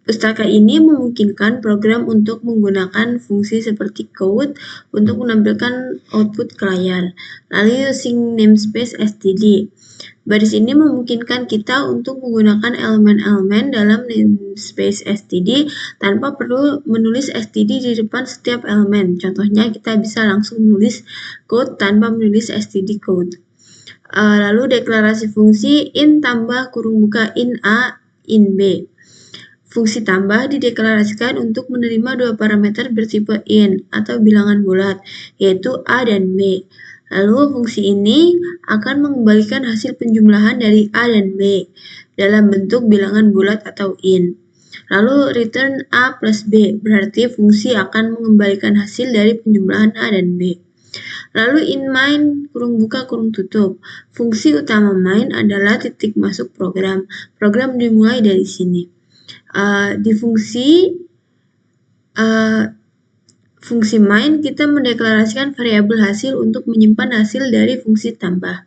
Pustaka ini memungkinkan program untuk menggunakan fungsi seperti code untuk menampilkan output ke layar. Lalu using namespace std. Baris ini memungkinkan kita untuk menggunakan elemen-elemen dalam namespace std tanpa perlu menulis std di depan setiap elemen. Contohnya, kita bisa langsung menulis code tanpa menulis std code. Lalu deklarasi fungsi in tambah kurung buka in A, in B. Fungsi tambah dideklarasikan untuk menerima dua parameter bertipe in atau bilangan bulat, yaitu A dan B. Lalu fungsi ini akan mengembalikan hasil penjumlahan dari A dan B dalam bentuk bilangan bulat atau in. Lalu return A plus B, berarti fungsi akan mengembalikan hasil dari penjumlahan A dan B. Lalu in main kurung buka kurung tutup. Fungsi utama main adalah titik masuk program. Program dimulai dari sini. Di fungsi main, kita mendeklarasikan variabel hasil untuk menyimpan hasil dari fungsi tambah.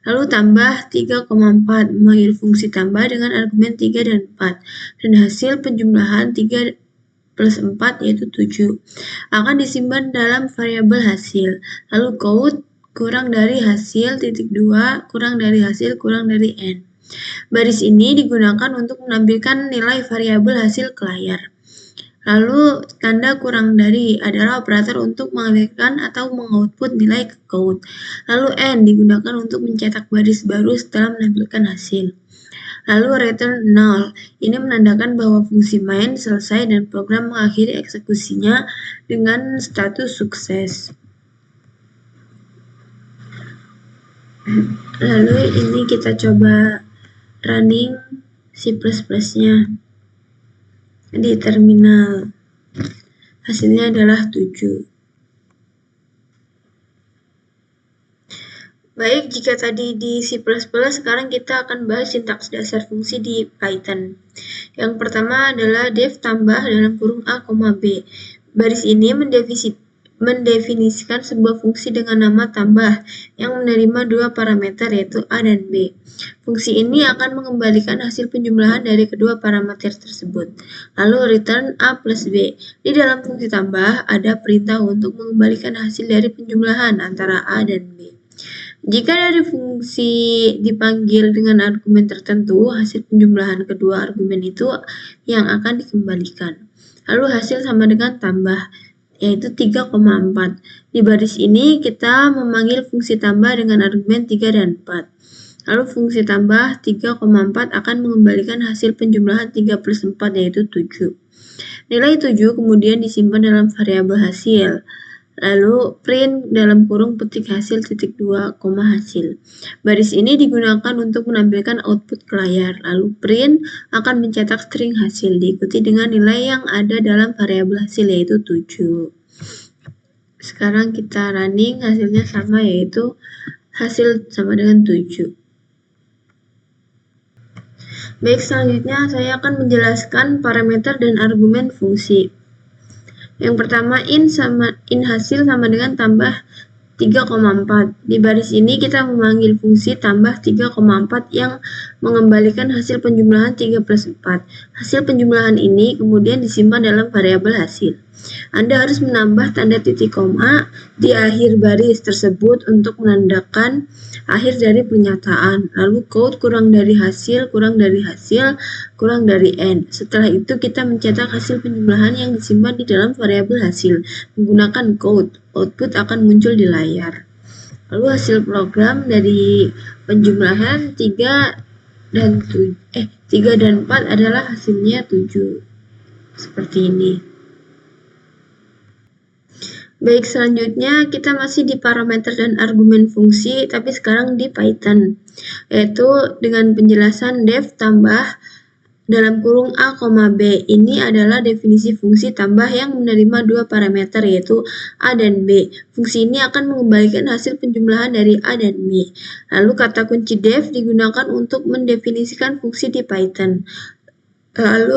Lalu tambah 3,4 memanggil fungsi tambah dengan argumen 3 dan 4. Dan hasil penjumlahan 3 plus 4 yaitu 7 akan disimpan dalam variabel hasil. Lalu code kurang dari hasil titik 2 kurang dari hasil kurang dari n. Baris ini digunakan untuk menampilkan nilai variabel hasil ke layar. Lalu tanda kurang dari adalah operator untuk mengalihkan atau mengoutput nilai ke code. Lalu n digunakan untuk mencetak baris baru setelah menampilkan hasil. Lalu return 0. Ini menandakan bahwa fungsi main selesai dan program mengakhiri eksekusinya dengan status sukses. Lalu ini kita coba running C++-nya di terminal. Hasilnya adalah 7. Baik, jika tadi di C++, sekarang kita akan bahas sintaks dasar fungsi di Python. Yang pertama adalah def tambah dalam kurung A, B. Baris ini mendefinisikan sebuah fungsi dengan nama tambah yang menerima dua parameter yaitu A dan B. Fungsi ini akan mengembalikan hasil penjumlahan dari kedua parameter tersebut. Lalu return A plus B. Di dalam fungsi tambah ada perintah untuk mengembalikan hasil dari penjumlahan antara A dan B. Jika dari fungsi dipanggil dengan argumen tertentu, hasil penjumlahan kedua argumen itu yang akan dikembalikan. Lalu hasil sama dengan tambah, yaitu 3,4. Di baris ini kita memanggil fungsi tambah dengan argumen 3 dan 4. Lalu fungsi tambah 3,4 akan mengembalikan hasil penjumlahan 3 plus 4 yaitu 7. Nilai 7 kemudian disimpan dalam variabel hasil. Lalu print dalam kurung petik hasil titik 2, hasil. Baris ini digunakan untuk menampilkan output ke layar. Lalu print akan mencetak string hasil diikuti dengan nilai yang ada dalam variabel hasil yaitu 7. Sekarang kita running, hasilnya sama yaitu hasil sama dengan 7. Baik, selanjutnya saya akan menjelaskan parameter dan argumen fungsi. Yang pertama in hasil sama dengan tambah 3,4. Di baris ini kita memanggil fungsi tambah 3,4 yang mengembalikan hasil penjumlahan 3 plus 4. Hasil penjumlahan ini kemudian disimpan dalam variabel hasil. Anda harus menambah tanda titik koma di akhir baris tersebut untuk menandakan akhir dari pernyataan. Lalu code kurang dari hasil, kurang dari hasil, kurang dari n. Setelah itu kita mencetak hasil penjumlahan yang disimpan di dalam variabel hasil. Menggunakan code, output akan muncul di layar. Lalu hasil program dari penjumlahan 3 dan 4 adalah hasilnya 7. Seperti ini. Baik, selanjutnya kita masih di parameter dan argumen fungsi, tapi sekarang di Python, yaitu dengan penjelasan def tambah dalam kurung A, B. Ini adalah definisi fungsi tambah yang menerima dua parameter yaitu A dan B. Fungsi ini akan mengembalikan hasil penjumlahan dari A dan B. Lalu kata kunci def digunakan untuk mendefinisikan fungsi di Python. Lalu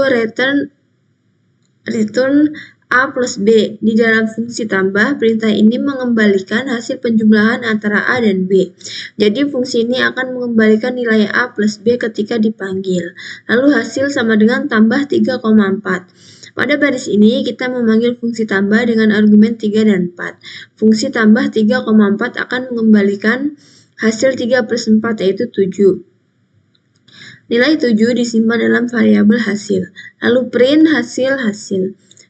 return A plus B. Di dalam fungsi tambah, perintah ini mengembalikan hasil penjumlahan antara A dan B. Jadi fungsi ini akan mengembalikan nilai A plus B ketika dipanggil. Lalu hasil sama dengan tambah 3,4. Pada baris ini kita memanggil fungsi tambah dengan argumen 3 dan 4. Fungsi tambah 3,4 akan mengembalikan hasil 3 plus 4 yaitu 7. Nilai 7 disimpan dalam variabel hasil. Lalu print hasil.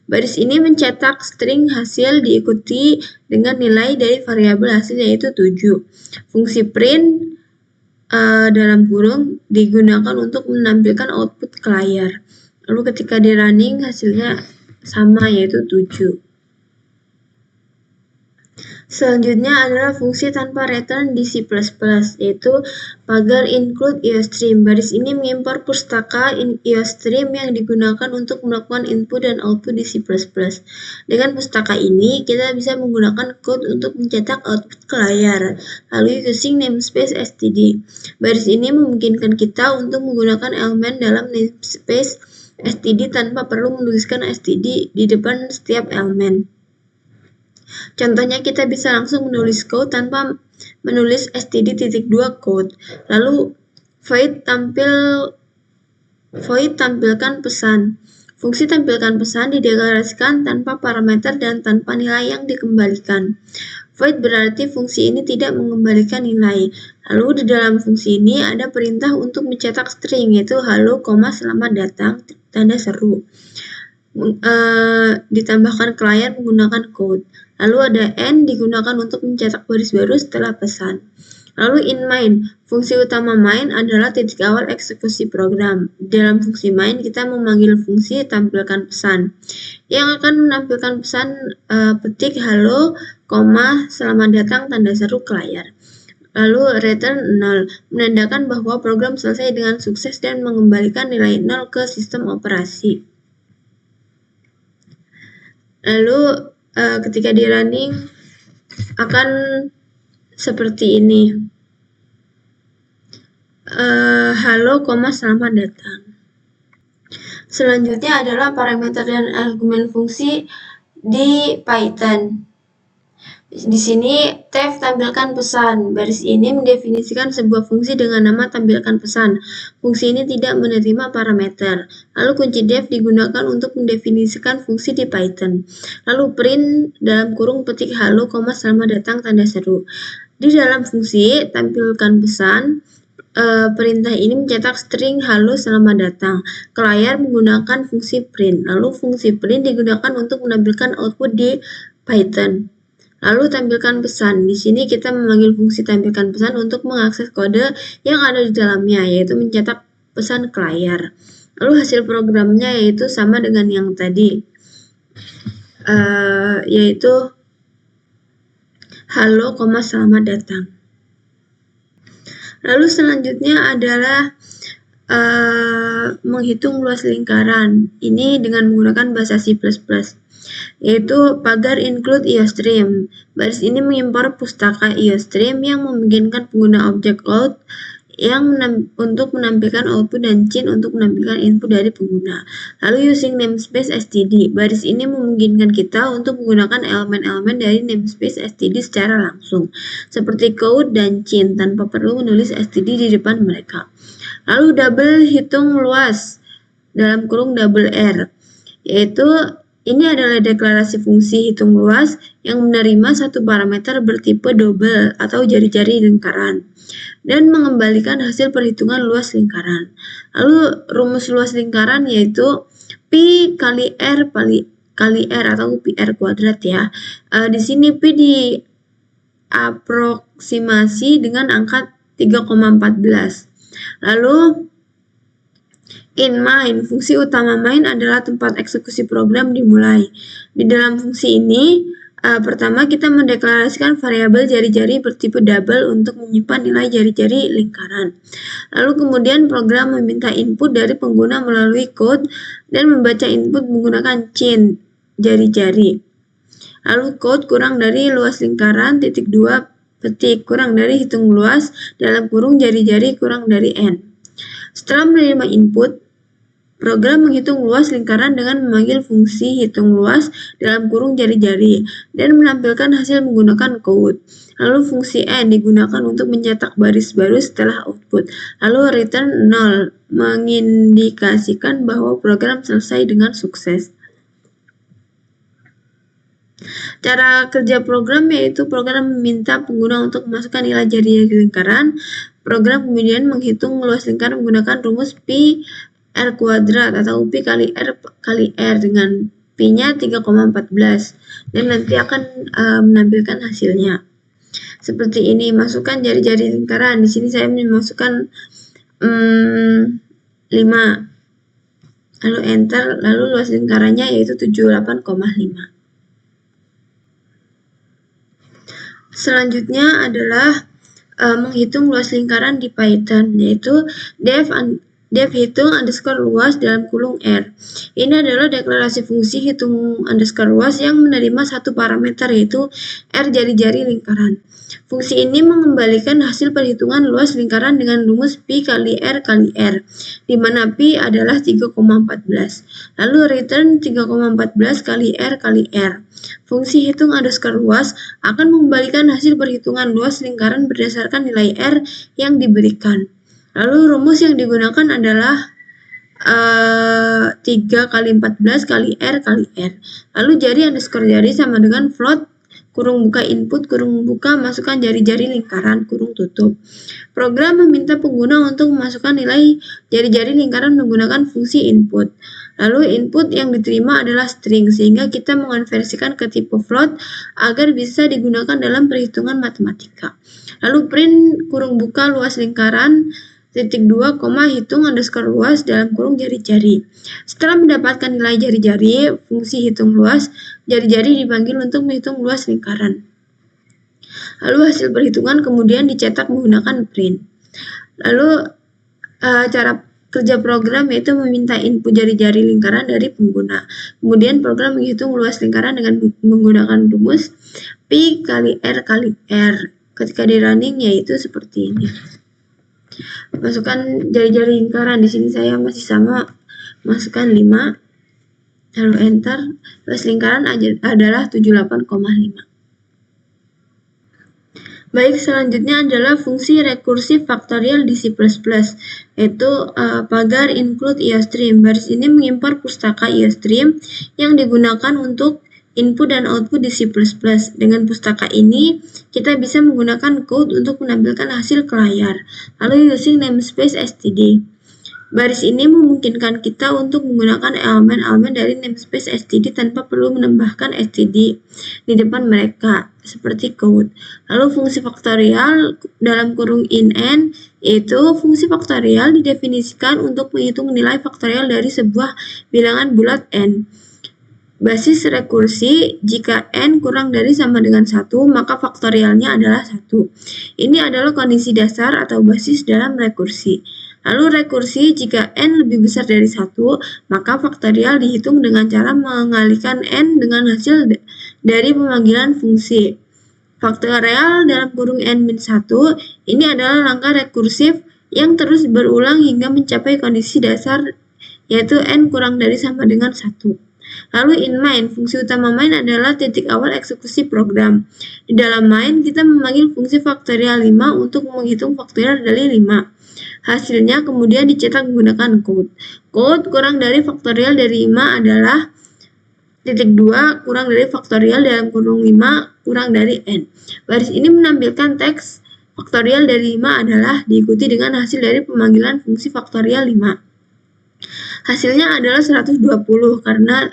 Baris ini mencetak string hasil diikuti dengan nilai dari variabel hasil yaitu 7. Fungsi print dalam kurung digunakan untuk menampilkan output ke layar. Lalu ketika di running hasilnya sama yaitu 7. Selanjutnya adalah fungsi tanpa return di C++, yaitu pagar include IOStream. Baris ini mengimpor pustaka IOStream yang digunakan untuk melakukan input dan output di C++. Dengan pustaka ini, kita bisa menggunakan code untuk mencetak output ke layar, lalu using namespace std. Baris ini memungkinkan kita untuk menggunakan elemen dalam namespace std tanpa perlu menuliskan std di depan setiap elemen. Contohnya kita bisa langsung menulis code tanpa menulis std.2 code. Lalu void tampilkan pesan. Fungsi tampilkan pesan dideklarasikan tanpa parameter dan tanpa nilai yang dikembalikan. Void berarti fungsi ini tidak mengembalikan nilai. Lalu di dalam fungsi ini ada perintah untuk mencetak string yaitu halo, selamat datang, tanda seru. Ditambahkan ke layar menggunakan code. Lalu ada n digunakan untuk mencetak baris baru setelah pesan. Lalu in main, fungsi utama main adalah titik awal eksekusi program. Dalam fungsi main kita memanggil fungsi tampilkan pesan yang akan menampilkan pesan petik halo, selamat datang, tanda seru ke layar. Lalu return 0 menandakan bahwa program selesai dengan sukses dan mengembalikan nilai 0 ke sistem operasi. Lalu ketika di running akan seperti ini. Halo, selamat datang. Selanjutnya adalah parameter dan argumen fungsi di Python. Di sini def tampilkan pesan. Baris ini mendefinisikan sebuah fungsi dengan nama tampilkan pesan. Fungsi ini tidak menerima parameter. Lalu kunci def digunakan untuk mendefinisikan fungsi di Python. Lalu print dalam kurung petik halo, selamat datang tanda seru. Di dalam fungsi tampilkan pesan, perintah ini mencetak string halo selamat datang ke layar menggunakan fungsi print. Lalu fungsi print digunakan untuk menampilkan output di Python. Lalu tampilkan pesan. Di sini kita memanggil fungsi tampilkan pesan untuk mengakses kode yang ada di dalamnya, yaitu mencetak pesan ke layar. Lalu hasil programnya yaitu sama dengan yang tadi, yaitu halo, selamat datang. Lalu selanjutnya adalah menghitung luas lingkaran. Ini dengan menggunakan bahasa C++, yaitu pagar include IOStream. Baris ini mengimpor pustaka IOStream yang memungkinkan pengguna objek out yang untuk menampilkan output dan chain untuk menampilkan input dari pengguna. Lalu using namespace std. Baris ini memungkinkan kita untuk menggunakan elemen-elemen dari namespace std secara langsung, seperti code dan chain tanpa perlu menulis std di depan mereka. Lalu double hitung luas dalam kurung double R, yaitu ini adalah deklarasi fungsi hitung luas yang menerima satu parameter bertipe double atau jari-jari lingkaran dan mengembalikan hasil perhitungan luas lingkaran. Lalu rumus luas lingkaran yaitu Pi kali R kali R atau Pi R kuadrat ya. Di sini Pi diaproksimasi dengan angka 3,14. Lalu in main, fungsi utama main adalah tempat eksekusi program dimulai. Di dalam fungsi ini, pertama kita mendeklarasikan variabel jari-jari bertipe double untuk menyimpan nilai jari-jari lingkaran. Lalu kemudian program meminta input dari pengguna melalui code dan membaca input menggunakan chain jari-jari. Lalu code kurang dari luas lingkaran, titik 2 petik kurang dari hitung luas dalam kurung jari-jari kurang dari n. Setelah menerima input, program menghitung luas lingkaran dengan memanggil fungsi hitung luas dalam kurung jari-jari dan menampilkan hasil menggunakan code. Lalu fungsi n digunakan untuk mencetak baris baru setelah output. Lalu return 0 mengindikasikan bahwa program selesai dengan sukses. Cara kerja program yaitu program meminta pengguna untuk memasukkan nilai jari-jari lingkaran. Program kemudian menghitung luas lingkaran menggunakan rumus Pi R kuadrat atau Pi kali R kali R dengan Pi-nya 3,14 dan nanti akan menampilkan hasilnya. Seperti ini, masukkan jari-jari lingkaran. Di sini saya memasukkan 5. Lalu enter, lalu luas lingkarannya yaitu 78,5. Selanjutnya adalah menghitung luas lingkaran di Python, yaitu def hitung underscore luas dalam kurung R. Ini adalah deklarasi fungsi hitung underscore luas yang menerima satu parameter yaitu R jari-jari lingkaran. Fungsi ini mengembalikan hasil perhitungan luas lingkaran dengan rumus Pi kali R kali R, di mana Pi adalah 3,14. Lalu return 3,14 kali R kali R. Fungsi hitung underscore luas akan mengembalikan hasil perhitungan luas lingkaran berdasarkan nilai R yang diberikan. Lalu rumus yang digunakan adalah 3 kali 14 kali R kali R. Lalu jari underscore jari sama dengan float kurung buka input, kurung buka masukkan jari-jari lingkaran, kurung tutup. Program meminta pengguna untuk memasukkan nilai jari-jari lingkaran menggunakan fungsi input. Lalu input yang diterima adalah string, sehingga kita mengonversikan ke tipe float agar bisa digunakan dalam perhitungan matematika. Lalu print kurung buka luas lingkaran, titik 2, hitung underscore luas dalam kurung jari-jari. Setelah mendapatkan nilai jari-jari, fungsi hitung luas, jari-jari dipanggil untuk menghitung luas lingkaran. Lalu hasil perhitungan kemudian dicetak menggunakan print. Lalu cara kerja program yaitu meminta input jari-jari lingkaran dari pengguna. Kemudian program menghitung luas lingkaran dengan menggunakan rumus Pi kali R kali R. Ketika di running yaitu seperti ini. Masukkan jari-jari lingkaran. Di sini saya masih sama, masukkan 5. Lalu enter. Luas lingkaran adalah 78,5. Baik, selanjutnya adalah fungsi rekursif faktorial di C++, yaitu pagar include IOStream. Baris ini mengimpor pustaka IOStream yang digunakan untuk input dan output di C++. Dengan pustaka ini, kita bisa menggunakan code untuk menampilkan hasil ke layar. Lalu using namespace std. Baris ini memungkinkan kita untuk menggunakan elemen-elemen dari namespace std tanpa perlu menambahkan std di depan mereka, seperti code. Lalu fungsi faktorial dalam kurung int, yaitu fungsi faktorial didefinisikan untuk menghitung nilai faktorial dari sebuah bilangan bulat n. Basis rekursi, jika n kurang dari sama dengan 1, maka faktorialnya adalah 1. Ini adalah kondisi dasar atau basis dalam rekursi. Lalu rekursi, jika n lebih besar dari 1, maka faktorial dihitung dengan cara mengalihkan n dengan hasil dari pemanggilan fungsi. Faktorial dalam kurung n-1 ini adalah langkah rekursif yang terus berulang hingga mencapai kondisi dasar, yaitu n kurang dari sama dengan 1. Lalu in main, fungsi utama main adalah titik awal eksekusi program. Di dalam main, kita memanggil fungsi faktorial 5 untuk menghitung faktorial dari 5. Hasilnya kemudian dicetak menggunakan code. Code kurang dari faktorial dari 5 adalah titik 2 kurang dari faktorial dalam kurung 5 kurang dari n. Baris ini menampilkan teks faktorial dari 5 adalah diikuti dengan hasil dari pemanggilan fungsi faktorial 5. Hasilnya adalah 120 karena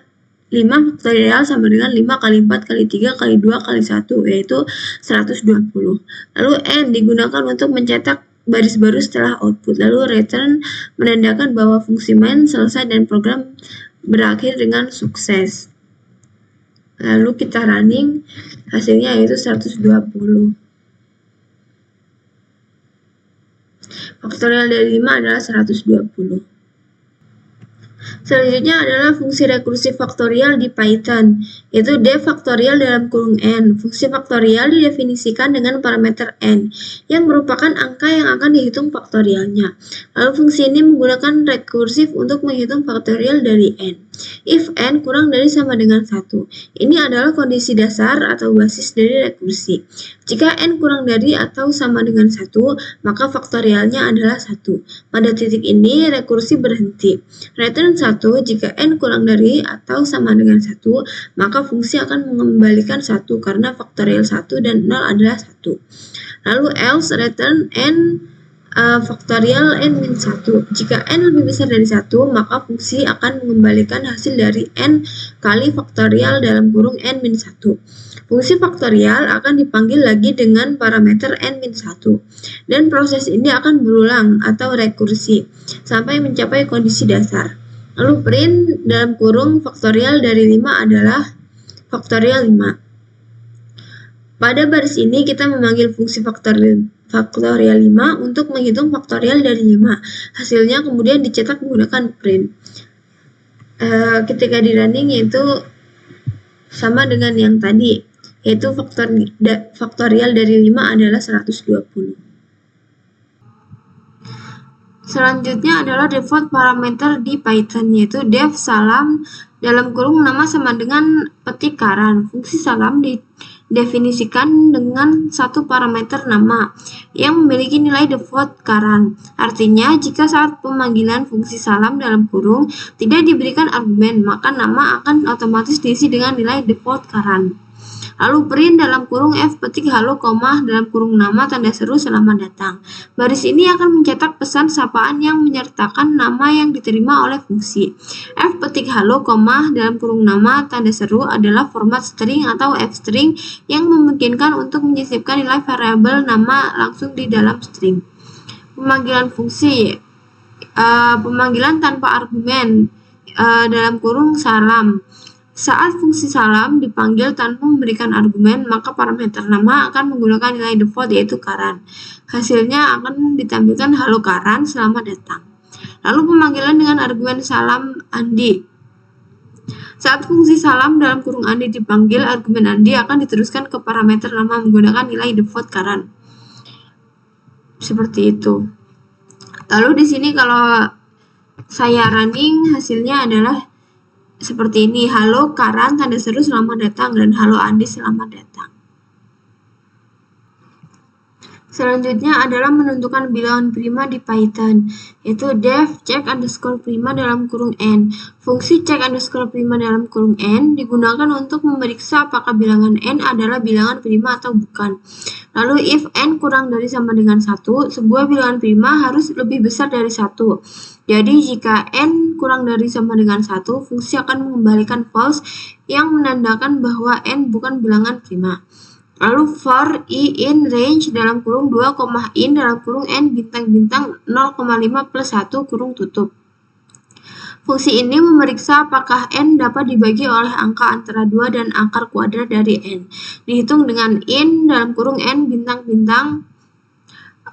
5 faktorial sama dengan 5 kali 4 kali 3 kali 2 kali 1, yaitu 120. Lalu n digunakan untuk mencetak baris baru setelah output. Lalu return menandakan bahwa fungsi main selesai dan program berakhir dengan sukses. Lalu kita running, hasilnya yaitu 120. Faktorial dari 5 adalah 120. Selanjutnya adalah fungsi rekursif faktorial di Python, yaitu def faktorial dalam kurung n. Fungsi faktorial didefinisikan dengan parameter n, yang merupakan angka yang akan dihitung faktorialnya. Lalu fungsi ini menggunakan rekursif untuk menghitung faktorial dari n. If n kurang dari sama dengan 1. Ini adalah kondisi dasar atau basis dari rekursi. Jika n kurang dari atau sama dengan 1, maka faktorialnya adalah 1. Pada titik ini, rekursi berhenti. Return 1, jika n kurang dari atau sama dengan 1, maka fungsi akan mengembalikan 1 karena faktorial 1 dan 0 adalah 1. Lalu else return n faktorial n-1. Jika n lebih besar dari 1, maka fungsi akan mengembalikan hasil dari n kali faktorial dalam kurung n-1. Fungsi faktorial akan dipanggil lagi dengan parameter n-1, dan proses ini akan berulang atau rekursi sampai mencapai kondisi dasar. Lalu print dalam kurung faktorial dari 5 adalah faktorial 5. Pada baris ini kita memanggil fungsi faktorial 5 untuk menghitung faktorial dari 5. Hasilnya kemudian dicetak menggunakan print. Ketika di running yaitu sama dengan yang tadi, yaitu faktorial dari 5 adalah 120. Selanjutnya adalah default parameter di Python, yaitu def salam dalam kurung nama sama dengan petik karan. Fungsi salam didefinisikan dengan satu parameter nama yang memiliki nilai default karan. Artinya, jika saat pemanggilan fungsi salam dalam kurung tidak diberikan argumen, maka nama akan otomatis diisi dengan nilai default karan. Lalu print dalam kurung f petik halo, dalam kurung nama tanda seru selamat datang. Baris ini akan mencetak pesan sapaan yang menyertakan nama yang diterima oleh fungsi. F petik halo, dalam kurung nama tanda seru adalah format string atau f-string yang memungkinkan untuk menyisipkan nilai variabel nama langsung di dalam string. Pemanggilan fungsi, pemanggilan tanpa argumen dalam kurung salam. Saat fungsi salam dipanggil tanpa memberikan argumen, maka parameter nama akan menggunakan nilai default yaitu Karan. Hasilnya akan ditampilkan halo Karan, selamat datang. Lalu pemanggilan dengan argumen salam Andi. Saat fungsi salam dalam kurung Andi dipanggil, argumen Andi akan diteruskan ke parameter nama menggunakan nilai default Karan. Seperti itu. Lalu di sini kalau saya running, hasilnya adalah seperti ini. Halo Karan, tanda seru selamat datang, dan halo Andi selamat datang. Selanjutnya adalah menentukan bilangan prima di Python, yaitu def check underscore prima dalam kurung n. Fungsi check underscore prima dalam kurung n digunakan untuk memeriksa apakah bilangan n adalah bilangan prima atau bukan. Lalu if n kurang dari sama dengan 1, sebuah bilangan prima harus lebih besar dari 1. Jadi jika n kurang dari sama dengan 1, fungsi akan mengembalikan false yang menandakan bahwa n bukan bilangan prima. Lalu for i in range dalam kurung 2, in dalam kurung n bintang-bintang 0,5 plus 1 kurung tutup. Fungsi ini memeriksa apakah n dapat dibagi oleh angka antara 2 dan akar kuadrat dari n. Dihitung dengan in dalam kurung n bintang-bintang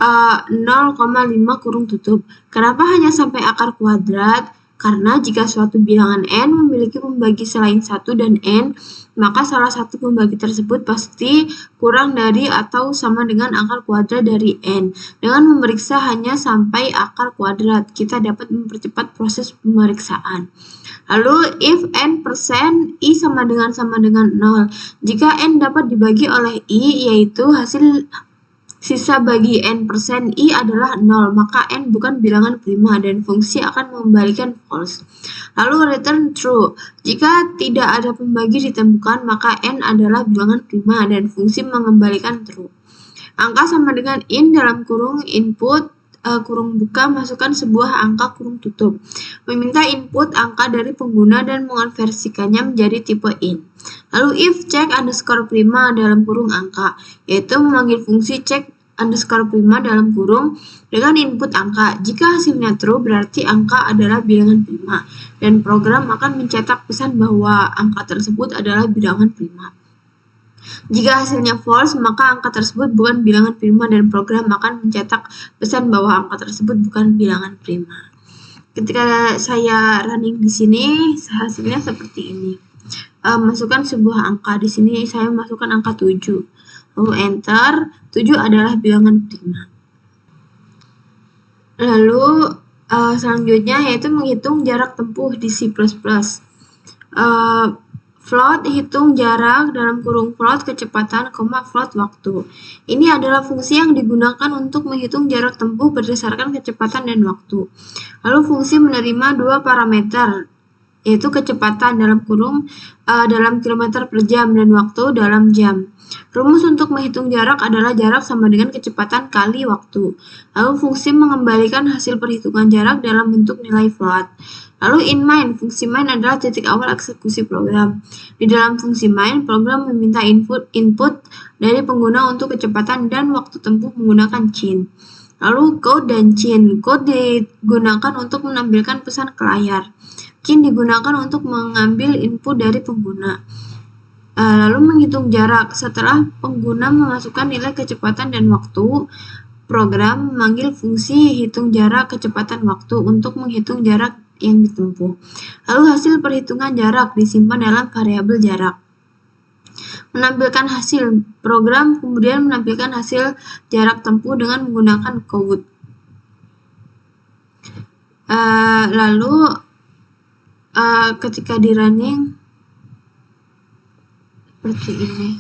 0,5 kurung tutup. Kenapa hanya sampai akar kuadrat? Karena jika suatu bilangan n memiliki pembagi selain 1 dan n, maka salah satu pembagi tersebut pasti kurang dari atau sama dengan akar kuadrat dari n. Dengan memeriksa hanya sampai akar kuadrat, kita dapat mempercepat proses pemeriksaan. Lalu if n persen i sama dengan 0. Jika n dapat dibagi oleh i, yaitu hasil sisa bagi n persen i adalah 0, maka n bukan bilangan prima dan fungsi akan mengembalikan false. Lalu return true. Jika tidak ada pembagi ditemukan, maka n adalah bilangan prima dan fungsi mengembalikan true. Angka sama dengan in dalam kurung input kurung buka, masukkan sebuah angka kurung tutup. Meminta input angka dari pengguna dan mengonversikannya menjadi tipe in. Lalu if check underscore prima dalam kurung angka, yaitu memanggil fungsi check underscore prima dalam kurung dengan input angka. Jika hasilnya true, berarti angka adalah bilangan prima, dan program akan mencetak pesan bahwa angka tersebut adalah bilangan prima. Jika hasilnya false, maka angka tersebut bukan bilangan prima dan program akan mencetak pesan bahwa angka tersebut bukan bilangan prima. Ketika saya running di sini, hasilnya seperti ini. Masukkan sebuah angka. Di sini saya masukkan angka 7. Lalu enter. 7 adalah bilangan prima. Lalu selanjutnya yaitu menghitung jarak tempuh di C++. Float hitung jarak dalam kurung float kecepatan, float waktu. Ini adalah fungsi yang digunakan untuk menghitung jarak tempuh berdasarkan kecepatan dan waktu. Lalu fungsi menerima dua parameter, yaitu kecepatan dalam kurung dalam kilometer per jam dan waktu dalam jam. Rumus untuk menghitung jarak adalah jarak sama dengan kecepatan kali waktu. Lalu fungsi mengembalikan hasil perhitungan jarak dalam bentuk nilai float. Lalu in main, fungsi main adalah titik awal eksekusi program. Di dalam fungsi main, program meminta input dari pengguna untuk kecepatan dan waktu tempuh menggunakan cin. Lalu code dan cin. Code digunakan untuk menampilkan pesan ke layar. Cin digunakan untuk mengambil input dari pengguna. Lalu menghitung jarak. Setelah pengguna memasukkan nilai kecepatan dan waktu, program memanggil fungsi hitung jarak kecepatan waktu untuk menghitung jarak yang ditempuh. Lalu hasil perhitungan jarak disimpan dalam variabel jarak. Menampilkan hasil, program kemudian menampilkan hasil jarak tempuh dengan menggunakan code. Lalu ketika di running seperti ini.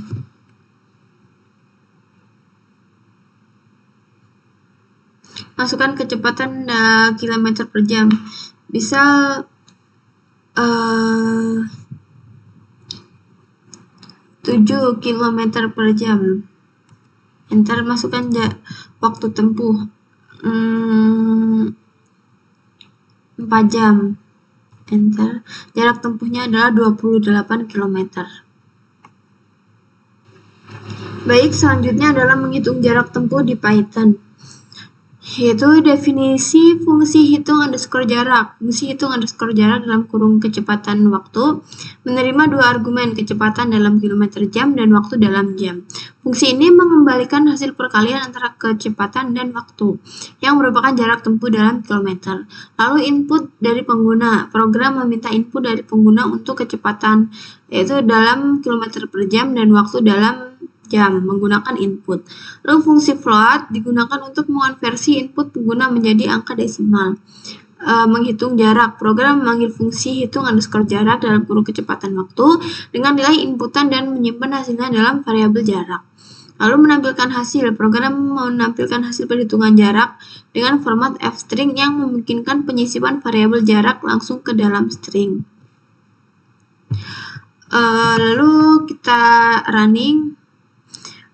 Masukkan kecepatan kilometer per jam. Bisa 7 km per jam. Enter, masukkan waktu tempuh 4 jam. Enter. Jarak tempuhnya adalah 28 km. Baik, selanjutnya adalah menghitung jarak tempuh di Python. yaitu definisi fungsi hitung underscore jarak. Fungsi hitung underscore jarak dalam kurung kecepatan waktu menerima dua argumen, kecepatan dalam kilometer jam dan waktu dalam jam. Fungsi ini mengembalikan hasil perkalian antara kecepatan dan waktu, yang merupakan jarak tempuh dalam kilometer. Lalu input dari pengguna. Program meminta input dari pengguna untuk kecepatan, yaitu dalam kilometer per jam dan waktu dalam jam menggunakan input. Lalu fungsi float digunakan untuk mengonversi input pengguna menjadi angka desimal. Menghitung jarak. Program memanggil fungsi hitung underscore jarak dalam kurung kecepatan waktu dengan nilai inputan dan menyimpan hasilnya dalam variabel jarak. Lalu menampilkan hasil. Program menampilkan hasil perhitungan jarak dengan format f-string yang memungkinkan penyisipan variabel jarak langsung ke dalam string. Lalu kita running.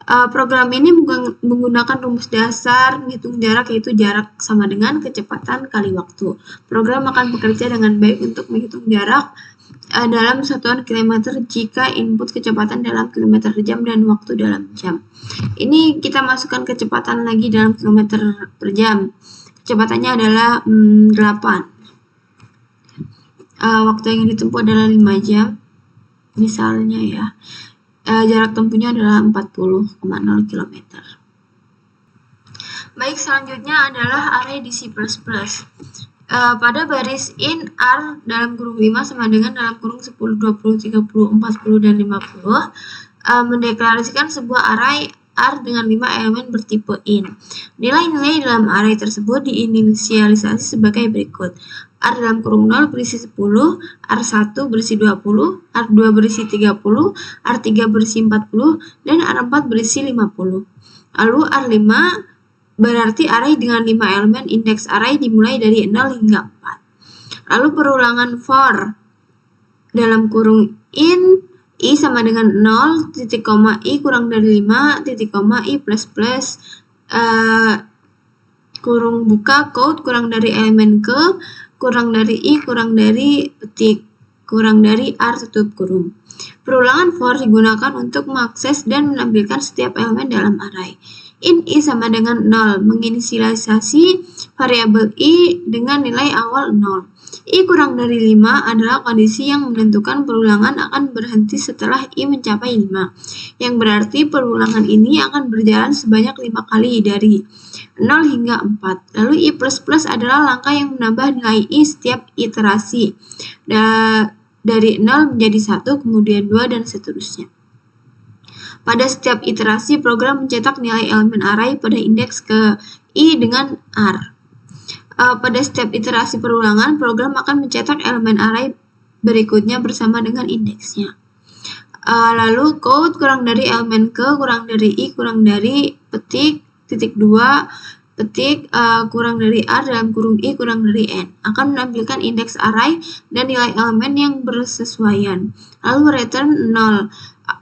Program ini menggunakan rumus dasar menghitung jarak, yaitu jarak sama dengan kecepatan kali waktu. Program akan bekerja dengan baik untuk menghitung jarak dalam satuan kilometer jika input kecepatan dalam kilometer per jam dan waktu dalam jam. Ini kita masukkan kecepatan lagi dalam kilometer per jam. Kecepatannya adalah 8. Waktu yang ditempuh adalah 5 jam. Misalnya ya. Jarak tempuhnya adalah 40,0 km. Baik, selanjutnya adalah array di C++. Pada baris in R dalam kurung 5 sama dengan dalam kurung 10, 20, 30, 40, dan 50 mendeklarasikan sebuah array R dengan 5 elemen bertipe in. Nilai-nilai dalam array tersebut diinisialisasi sebagai berikut. R dalam kurung 0 berisi 10, R1 berisi 20, R2 berisi 30, R3 berisi 40, dan R4 berisi 50. Lalu R5 berarti array dengan 5 elemen indeks array dimulai dari 0 hingga 4. Lalu perulangan for dalam kurung in I sama dengan 0, titik koma I kurang dari 5, titik koma I plus plus, kurung buka quote kurang dari elemen ke, kurang dari I, kurang dari petik, kurang dari R tutup kurung. Perulangan for digunakan untuk mengakses dan menampilkan setiap elemen dalam array. In I sama dengan 0, menginisialisasi variabel I dengan nilai awal 0. I kurang dari 5 adalah kondisi yang menentukan perulangan akan berhenti setelah I mencapai 5, yang berarti perulangan ini akan berjalan sebanyak 5 kali dari 0 hingga 4. Lalu I++ adalah langkah yang menambah nilai I setiap iterasi. Dari 0 menjadi 1, kemudian 2, dan seterusnya. Pada setiap iterasi, program mencetak nilai elemen array pada indeks ke I dengan R. Pada setiap iterasi perulangan, program akan mencetak elemen array berikutnya bersama dengan indeksnya. Lalu quote kurang dari elemen ke, kurang dari I, kurang dari petik, titik 2, petik, kurang dari R dalam kurung I kurang dari N akan menampilkan indeks array dan nilai elemen yang bersesuaian. Lalu return 0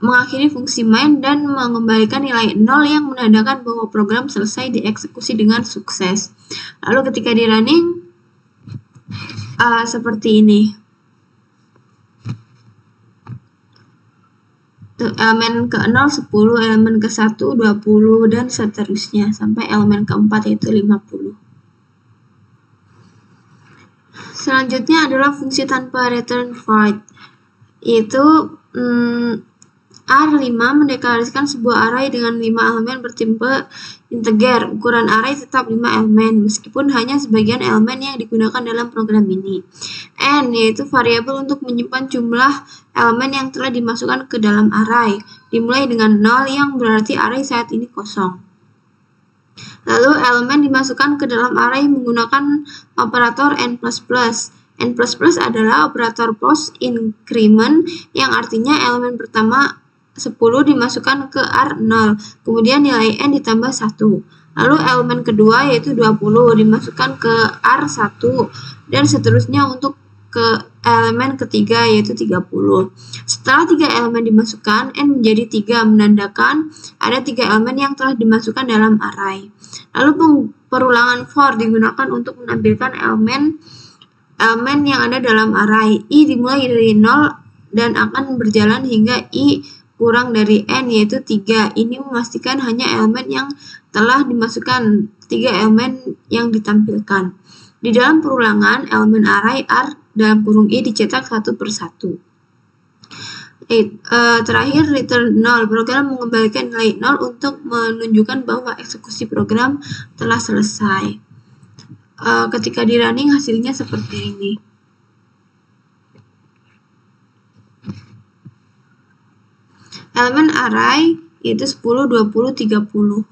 mengakhiri fungsi main dan mengembalikan nilai 0 yang menandakan bahwa program selesai dieksekusi dengan sukses. Lalu ketika di running seperti ini. Elemen ke-0 10, elemen ke-1 20, dan seterusnya sampai elemen ke-4 yaitu 50. Selanjutnya adalah fungsi tanpa return void, yaitu R5 mendeklarasikan sebuah array dengan 5 elemen bertipe integer. Ukuran array tetap 5 elemen, meskipun hanya sebagian elemen yang digunakan dalam program ini. N yaitu variabel untuk menyimpan jumlah elemen yang telah dimasukkan ke dalam array, dimulai dengan 0 yang berarti array saat ini kosong. Lalu elemen dimasukkan ke dalam array menggunakan operator N++. N++ adalah operator post increment yang artinya elemen pertama 10 dimasukkan ke R0, kemudian nilai N ditambah 1. Lalu elemen kedua yaitu 20 dimasukkan ke R1, dan seterusnya untuk ke elemen ketiga yaitu 30. Setelah 3 elemen dimasukkan, N menjadi 3 menandakan ada 3 elemen yang telah dimasukkan dalam array. Lalu perulangan for digunakan untuk menampilkan elemen yang ada dalam array. I dimulai dari 0 dan akan berjalan hingga I kurang dari n yaitu 3. Ini memastikan hanya elemen yang telah dimasukkan, 3 elemen yang ditampilkan. Di dalam perulangan, elemen array R dalam kurung I dicetak satu per satu. Terakhir, return 0. Program mengembalikan nilai 0 untuk menunjukkan bahwa eksekusi program telah selesai. Ketika di running hasilnya seperti ini. Elemen array yaitu 10, 20, 30.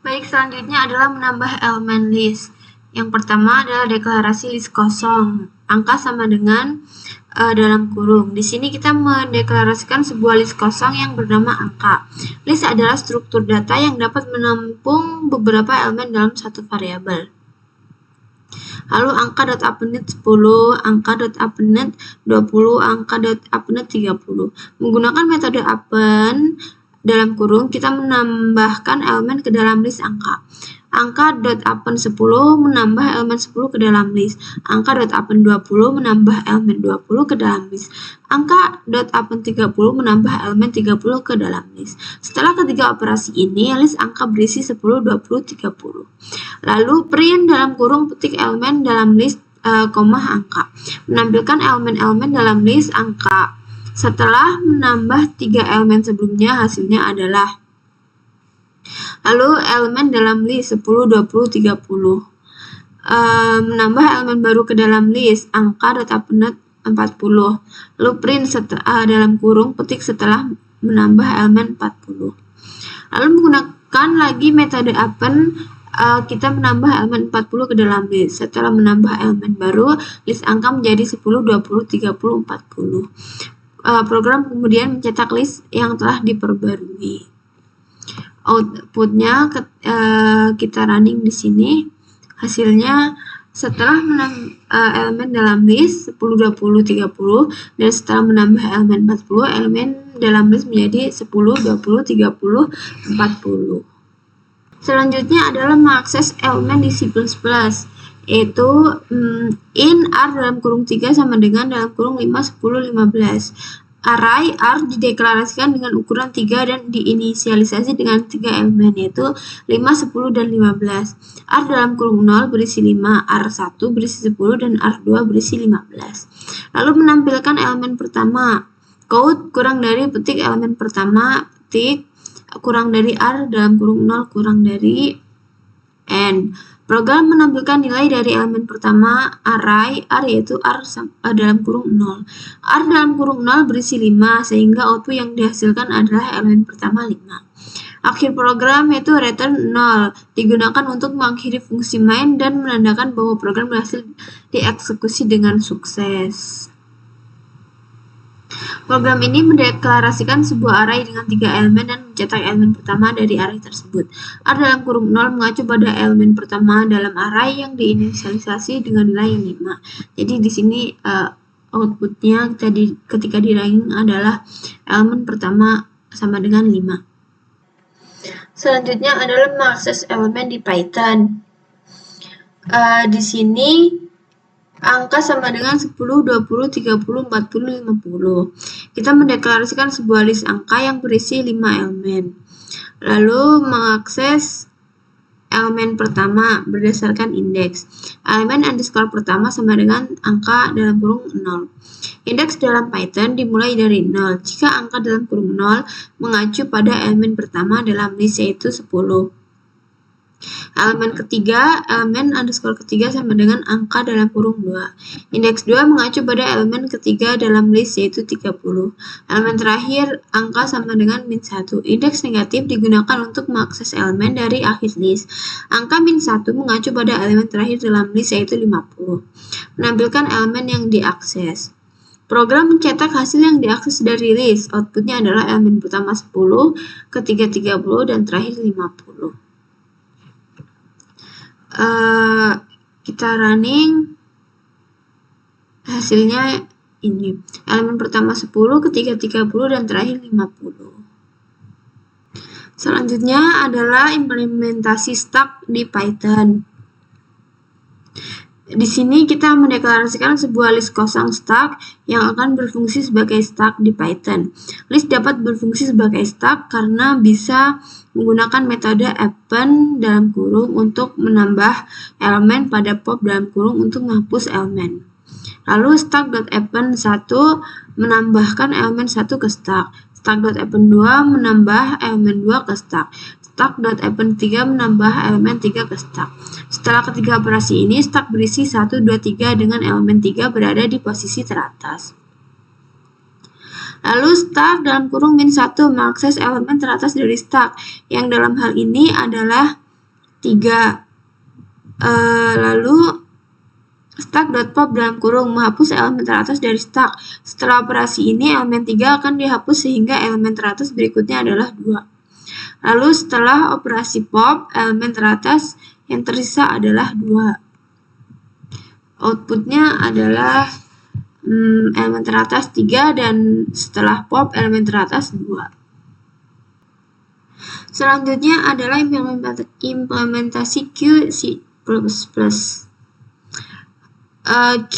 Baik, selanjutnya adalah menambah elemen list. Yang pertama adalah deklarasi list kosong. Angka sama dengan dalam kurung. Di sini kita mendeklarasikan sebuah list kosong yang bernama angka. List adalah struktur data yang dapat menampung beberapa elemen dalam satu variabel. Lalu angka.append 10, angka.append 20, angka.append 30. Menggunakan metode append dalam kurung, kita menambahkan elemen ke dalam list angka. Angka.append 10 menambah elemen 10 ke dalam list. Angka.append 20 menambah elemen 20 ke dalam list. Angka.append 30 menambah elemen 30 ke dalam list. Setelah ketiga operasi ini, list angka berisi 10, 20, 30. Lalu print dalam kurung petik elemen dalam list, angka. Menampilkan elemen-elemen dalam list angka. Setelah menambah 3 elemen sebelumnya, hasilnya adalah lalu elemen dalam list 10, 20, 30. Menambah elemen baru ke dalam list angka.append 40. Lalu print dalam kurung petik setelah menambah elemen 40. Lalu menggunakan lagi metode append, kita menambah elemen 40 ke dalam list. Setelah menambah elemen baru, list angka menjadi 10, 20, 30, 40. Program kemudian mencetak list yang telah diperbarui. Outputnya kita running di sini. Hasilnya setelah menambah elemen dalam list 10, 20, 30 dan setelah menambah elemen 40, elemen dalam list menjadi 10, 20, 30, 40. Selanjutnya adalah mengakses elemen di C++, yaitu in R dalam kurung 3 sama dengan dalam kurung 5, 10, 15. Array R dideklarasikan dengan ukuran 3 dan diinisialisasi dengan 3 elemen, yaitu 5, 10, dan 15. R dalam kurung 0 berisi 5, R1 berisi 10, dan R2 berisi 15. Lalu menampilkan elemen pertama. Code kurang dari petik elemen pertama, petik kurang dari R dalam kurung 0 kurang dari N. Program menampilkan nilai dari elemen pertama array R yaitu R dalam kurung 0. R dalam kurung 0 berisi 5 sehingga output yang dihasilkan adalah elemen pertama 5. Akhir program yaitu return 0 digunakan untuk mengakhiri fungsi main dan menandakan bahwa program berhasil dieksekusi dengan sukses. Program ini mendeklarasikan sebuah array dengan 3 elemen dan mencetak elemen pertama dari array tersebut. R dalam kurung 0 mengacu pada elemen pertama dalam array yang diinisialisasi dengan nilai 5. Jadi di sini outputnya ketika di running adalah elemen pertama sama dengan 5. Selanjutnya adalah mengakses elemen di Python. Di sini angka sama dengan 10, 20, 30, 40, 50. Kita mendeklarasikan sebuah list angka yang berisi 5 elemen. Lalu mengakses elemen pertama berdasarkan indeks. Elemen underscore pertama sama dengan angka dalam kurung 0. Indeks dalam Python dimulai dari 0 jika angka dalam kurung 0 mengacu pada elemen pertama dalam list yaitu 10. Elemen ketiga, elemen underscore ketiga sama dengan angka dalam kurung 2. Indeks 2 mengacu pada elemen ketiga dalam list yaitu 30. Elemen terakhir, angka sama dengan min 1. Indeks negatif digunakan untuk mengakses elemen dari akhir list. Angka min 1 mengacu pada elemen terakhir dalam list yaitu 50. Menampilkan elemen yang diakses. Program mencetak hasil yang diakses dari list. Outputnya adalah elemen pertama 10, ketiga 30, dan terakhir 50. Kita running, hasilnya ini. Elemen pertama 10, ketiga 30, dan terakhir 50. Selanjutnya adalah implementasi stack di Python. Di sini kita mendeklarasikan sebuah list kosong stack yang akan berfungsi sebagai stack di Python. List dapat berfungsi sebagai stack karena bisa menggunakan metode append dalam kurung untuk menambah elemen pada pop dalam kurung untuk menghapus elemen. Lalu stack.append 1 menambahkan elemen 1 ke stack. Stack.append 2 menambah elemen 2 ke stack. Stack.append 3 menambah elemen 3 ke stack. Setelah ketiga operasi ini, stack berisi 1, 2, 3 dengan elemen 3 berada di posisi teratas. Lalu stack dalam kurung min1 mengakses elemen teratas dari stack, yang dalam hal ini adalah 3. Lalu stack.pop dalam kurung menghapus elemen teratas dari stack. Setelah operasi ini, elemen 3 akan dihapus sehingga elemen teratas berikutnya adalah 2. Lalu setelah operasi pop, elemen teratas yang tersisa adalah 2. Outputnya adalah elemen teratas 3 dan setelah pop elemen teratas 2. Selanjutnya adalah implementasi Q C++. Q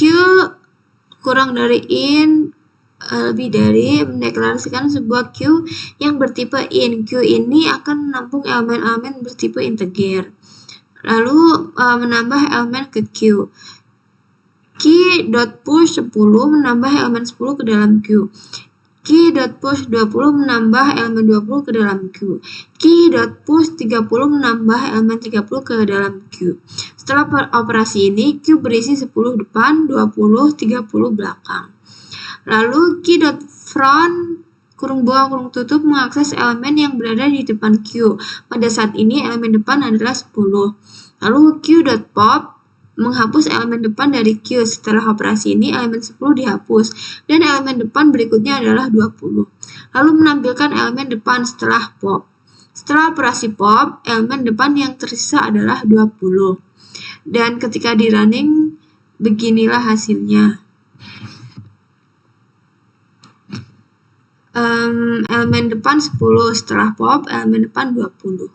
kurang dari in lebih dari mendeklarasikan sebuah Q yang bertipe in. Q ini akan menampung elemen-elemen bertipe integer. Lalu menambah elemen ke Q. Key.push 10 menambah elemen 10 ke dalam Q. Key.push 20 menambah elemen 20 ke dalam Q. Key.push 30 menambah elemen 30 ke dalam Q. Setelah operasi ini, Q berisi 10 depan, 20, 30 belakang. Lalu key.front kurung buka kurung tutup mengakses elemen yang berada di depan Q. Pada saat ini elemen depan adalah 10. Lalu q.pop menghapus elemen depan dari Q. Setelah operasi ini elemen 10 dihapus dan elemen depan berikutnya adalah 20. Lalu menampilkan elemen depan setelah pop. Setelah operasi pop, elemen depan yang tersisa adalah 20. Dan ketika di running, beginilah hasilnya. Elemen depan 10, setelah pop elemen depan 20.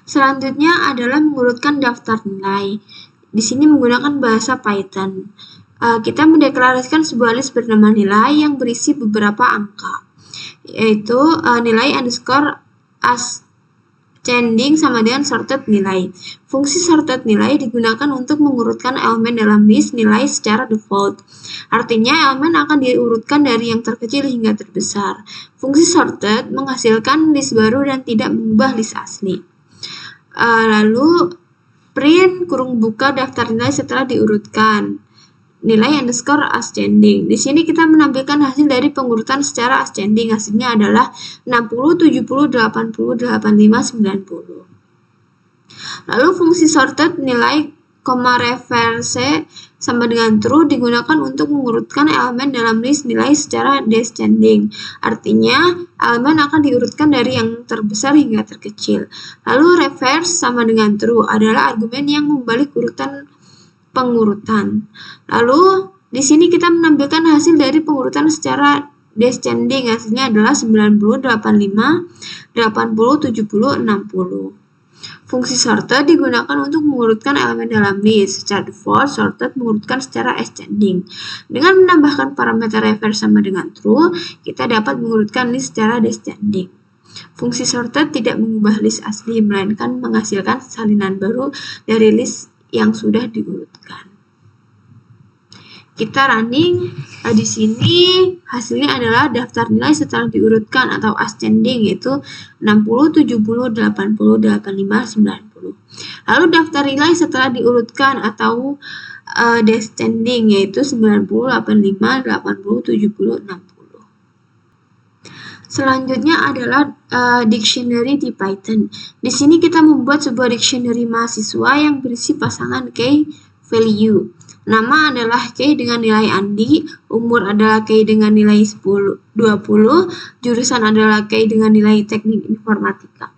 Selanjutnya adalah mengurutkan daftar nilai. Di sini menggunakan bahasa Python. Kita mendeklarasikan sebuah list bernama nilai yang berisi beberapa angka, yaitu nilai underscore ascending sama dengan sorted nilai. Fungsi sorted nilai digunakan untuk mengurutkan elemen dalam list nilai secara default. Artinya elemen akan diurutkan dari yang terkecil hingga terbesar. Fungsi sorted menghasilkan list baru dan tidak mengubah list asli. Lalu print kurung buka daftar nilai setelah diurutkan. Nilai underscore ascending. Di sini kita menampilkan hasil dari pengurutan secara ascending. Hasilnya adalah 60, 70, 80, 85, 90. Lalu fungsi sorted nilai, reverse sama dengan true digunakan untuk mengurutkan elemen dalam list nilai secara descending. Artinya, elemen akan diurutkan dari yang terbesar hingga terkecil. Lalu reverse sama dengan true adalah argumen yang membalik urutan pengurutan. Lalu di sini kita menampilkan hasil dari pengurutan secara descending. Hasilnya adalah 90, 85, 80, 70, 60. Fungsi sorted digunakan untuk mengurutkan elemen dalam list. Secara default, sorted mengurutkan secara ascending. Dengan menambahkan parameter reverse sama dengan true, kita dapat mengurutkan list secara descending. Fungsi sorted tidak mengubah list asli, melainkan menghasilkan salinan baru dari list yang sudah diurutkan. Kita running, di sini hasilnya adalah daftar nilai setelah diurutkan atau ascending, yaitu 60, 70, 80, 85, 90. Lalu daftar nilai setelah diurutkan atau descending, yaitu 90, 85, 80, 70, 60. Selanjutnya adalah dictionary di Python. Di sini kita membuat sebuah dictionary mahasiswa yang berisi pasangan key value. Nama adalah key dengan nilai Andi, umur adalah key dengan nilai 20, jurusan adalah key dengan nilai teknik informatika.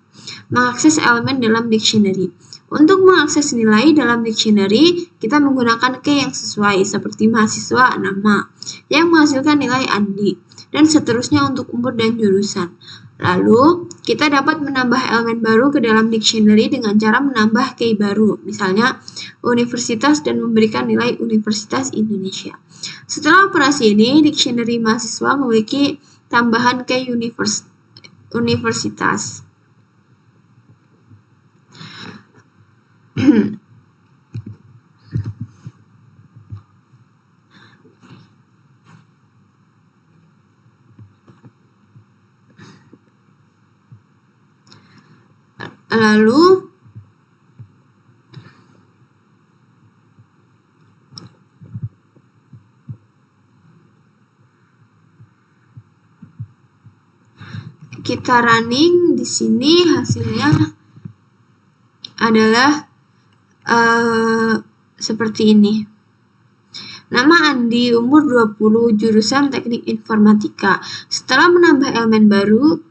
Mengakses elemen dalam dictionary. Untuk mengakses nilai dalam dictionary, kita menggunakan key yang sesuai, seperti mahasiswa, nama, yang menghasilkan nilai Andi, dan seterusnya untuk umur dan jurusan. Lalu, kita dapat menambah elemen baru ke dalam dictionary dengan cara menambah key baru, misalnya universitas dan memberikan nilai Universitas Indonesia. Setelah operasi ini, dictionary mahasiswa memiliki tambahan key universitas. Lalu kita running, di sini hasilnya adalah seperti ini. Nama Andi, umur 20, jurusan Teknik Informatika. Setelah menambah elemen baru,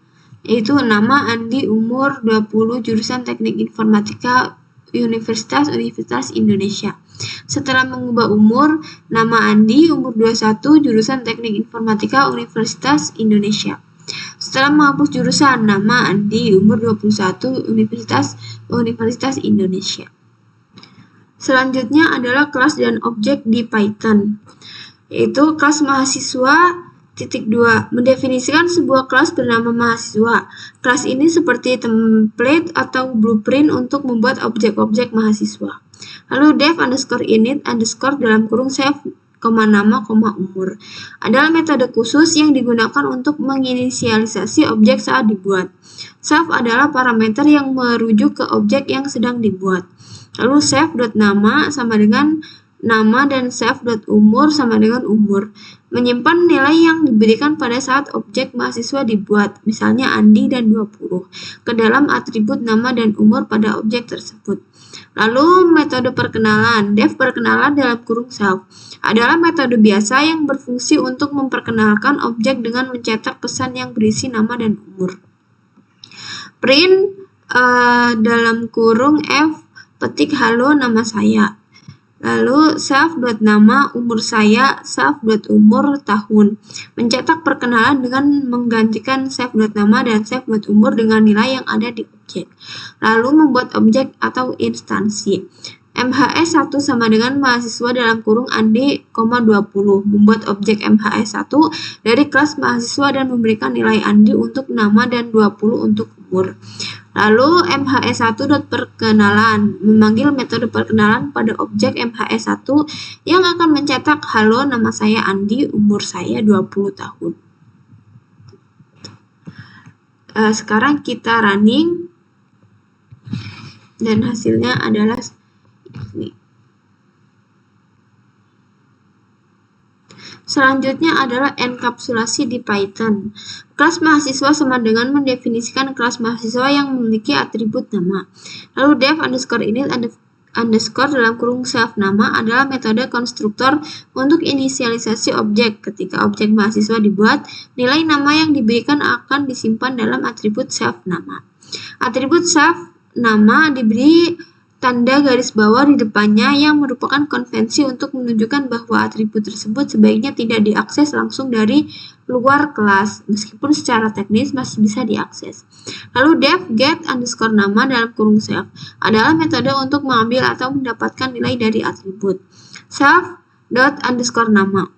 yaitu nama Andi, umur 20, jurusan Teknik Informatika, Universitas Indonesia. Setelah mengubah umur, nama Andi, umur 21, jurusan Teknik Informatika, Universitas Indonesia. Setelah menghapus jurusan, nama Andi, umur 21, Universitas Indonesia. Selanjutnya adalah kelas dan objek di Python, yaitu kelas mahasiswa titik 2, mendefinisikan sebuah kelas bernama mahasiswa. Kelas ini seperti template atau blueprint untuk membuat objek-objek mahasiswa. Lalu def underscore init underscore dalam kurung save, nama, umur adalah metode khusus yang digunakan untuk menginisialisasi objek saat dibuat. Self adalah parameter yang merujuk ke objek yang sedang dibuat. Lalu save.nama sama dengan nama dan save.umur sama dengan umur. Menyimpan nilai yang diberikan pada saat objek mahasiswa dibuat, misalnya Andi dan 20, ke dalam atribut nama dan umur pada objek tersebut. Lalu metode perkenalan, def perkenalan dalam kurung self, adalah metode biasa yang berfungsi untuk memperkenalkan objek dengan mencetak pesan yang berisi nama dan umur. Print dalam kurung f petik halo nama saya. Lalu self.nama umur saya, self.umur tahun. Mencetak perkenalan dengan menggantikan self.nama dan self.umur dengan nilai yang ada di objek. Lalu membuat objek atau instansi. MHS1 sama dengan mahasiswa dalam kurung Andi, 20. Membuat objek MHS1 dari kelas mahasiswa dan memberikan nilai Andi untuk nama dan 20 untuk umur. Lalu MHS1.perkenalan memanggil metode perkenalan pada objek MHS1 yang akan mencetak halo nama saya Andi, umur saya 20 tahun. Sekarang kita running dan hasilnya adalah ini. Selanjutnya adalah enkapsulasi di Python. Kelas mahasiswa sama dengan mendefinisikan kelas mahasiswa yang memiliki atribut nama. Lalu def underscore init underscore dalam kurung self nama adalah metode konstruktor untuk inisialisasi objek. Ketika objek mahasiswa dibuat, nilai nama yang diberikan akan disimpan dalam atribut self nama. Atribut self nama diberi tanda garis bawah di depannya yang merupakan konvensi untuk menunjukkan bahwa atribut tersebut sebaiknya tidak diakses langsung dari luar kelas, meskipun secara teknis masih bisa diakses. Lalu def get underscore nama dalam kurung self adalah metode untuk mengambil atau mendapatkan nilai dari atribut. Self dot underscore nama.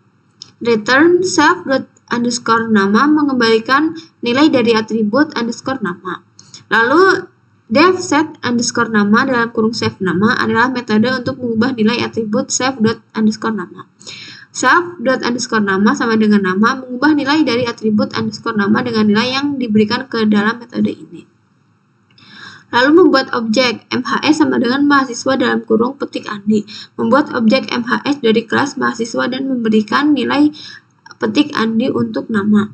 Return self dot underscore nama mengembalikan nilai dari atribut underscore nama. Lalu def set underscore nama dalam kurung save nama adalah metode untuk mengubah nilai atribut save dot underscore nama. Self dot underscore nama sama dengan nama mengubah nilai dari atribut underscore nama dengan nilai yang diberikan ke dalam metode ini. Lalu membuat objek MHS sama dengan mahasiswa dalam kurung petik Andi. Membuat objek MHS dari kelas mahasiswa dan memberikan nilai petik Andi untuk nama.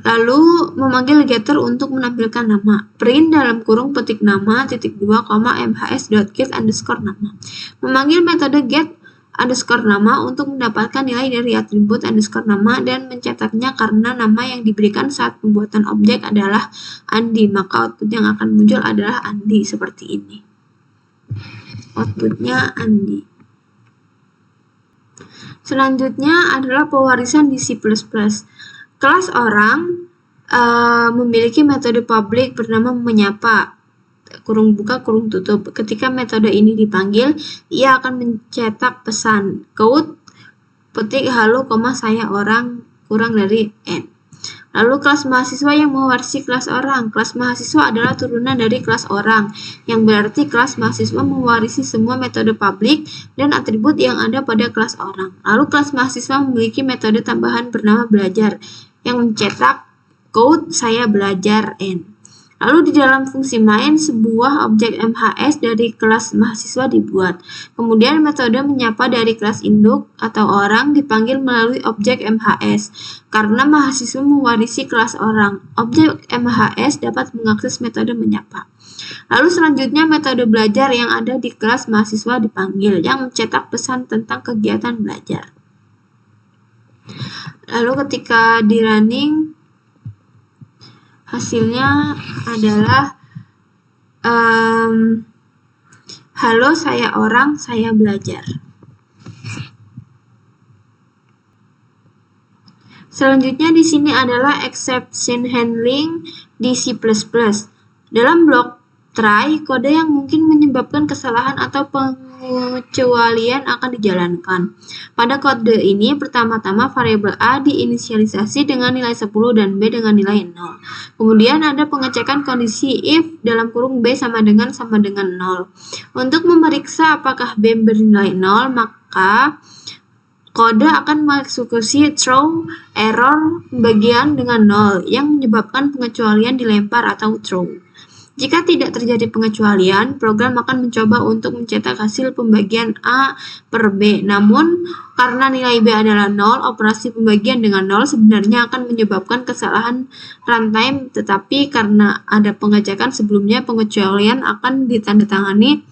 Lalu memanggil getter untuk menampilkan nama. Print dalam kurung petik nama titik 2, mhs.get underscore nama. Memanggil metode get underscore nama untuk mendapatkan nilai dari atribut underscore nama dan mencetaknya karena nama yang diberikan saat pembuatan objek adalah Andi, maka output yang akan muncul adalah Andi seperti ini. Outputnya Andi. Selanjutnya adalah pewarisan di C++. Kelas orang memiliki metode publik bernama menyapa, kurung buka, kurung tutup. Ketika metode ini dipanggil, ia akan mencetak pesan quote petik halo, saya orang kurang dari N. Lalu kelas mahasiswa yang mewarisi kelas orang. Kelas mahasiswa adalah turunan dari kelas orang, yang berarti kelas mahasiswa mewarisi semua metode publik dan atribut yang ada pada kelas orang. Lalu kelas mahasiswa memiliki metode tambahan bernama belajar, yang mencetak quote saya belajar N. Lalu di dalam fungsi main, sebuah objek MHS dari kelas mahasiswa dibuat. Kemudian metode menyapa dari kelas induk atau orang dipanggil melalui objek MHS. Karena mahasiswa mewarisi kelas orang, objek MHS dapat mengakses metode menyapa. Lalu selanjutnya metode belajar yang ada di kelas mahasiswa dipanggil, yang mencetak pesan tentang kegiatan belajar. Lalu ketika di running, hasilnya adalah halo saya orang, saya belajar. Selanjutnya di sini adalah exception handling di C++. Dalam blok try, kode yang mungkin menyebabkan kesalahan atau pengecualian akan dijalankan. Pada kode ini, pertama-tama variabel A diinisialisasi dengan nilai 10 dan B dengan nilai 0. Kemudian ada pengecekan kondisi if dalam kurung B sama dengan 0. Untuk memeriksa apakah B bernilai 0, maka kode akan mengeksekusi throw error bagian dengan 0 yang menyebabkan pengecualian dilempar atau throw. Jika tidak terjadi pengecualian, program akan mencoba untuk mencetak hasil pembagian A per B. Namun, karena nilai B adalah 0, operasi pembagian dengan 0 sebenarnya akan menyebabkan kesalahan runtime, tetapi karena ada pengecekan sebelumnya, pengecualian akan ditandatangani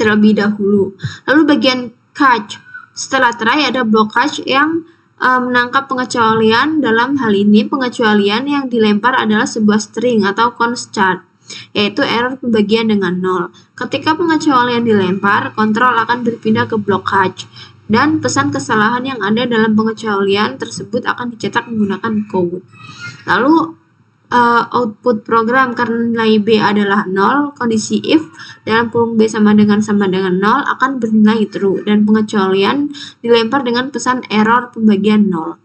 terlebih dahulu. Lalu bagian catch. Setelah try, ada blok catch yang menangkap pengecualian. Dalam hal ini, pengecualian yang dilempar adalah sebuah string atau const, yaitu error pembagian dengan 0. Ketika pengecualian dilempar, kontrol akan berpindah ke blok catch, dan pesan kesalahan yang ada dalam pengecualian tersebut akan dicetak menggunakan code. Lalu output program karena nilai B adalah 0, kondisi if dalam kurung B sama dengan 0 akan bernilai true, dan pengecualian dilempar dengan pesan error pembagian 0.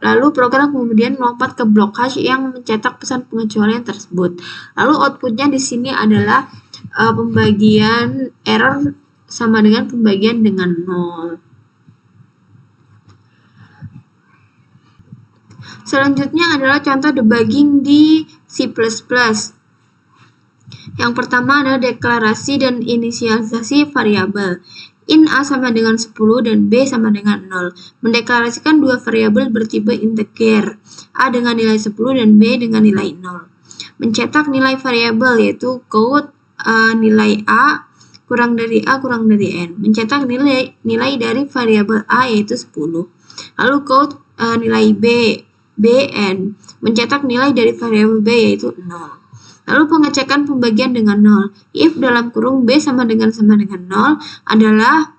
Lalu program kemudian melompat ke blok hash yang mencetak pesan pengecualian tersebut. Lalu outputnya di sini adalah pembagian error sama dengan pembagian dengan 0. Selanjutnya adalah contoh debugging di C++. Yang pertama adalah deklarasi dan inisialisasi variabel. In A sama dengan 10 dan B sama dengan 0. Mendeklarasikan dua variabel bertipe integer, A dengan nilai 10 dan B dengan nilai 0. Mencetak nilai variabel yaitu quote nilai A kurang dari A kurang dari N. Mencetak nilai dari variabel A yaitu 10. Lalu quote nilai B, Bn. Mencetak nilai dari variabel B yaitu 0. Lalu pengecekan pembagian dengan 0. If dalam kurung B sama dengan 0 adalah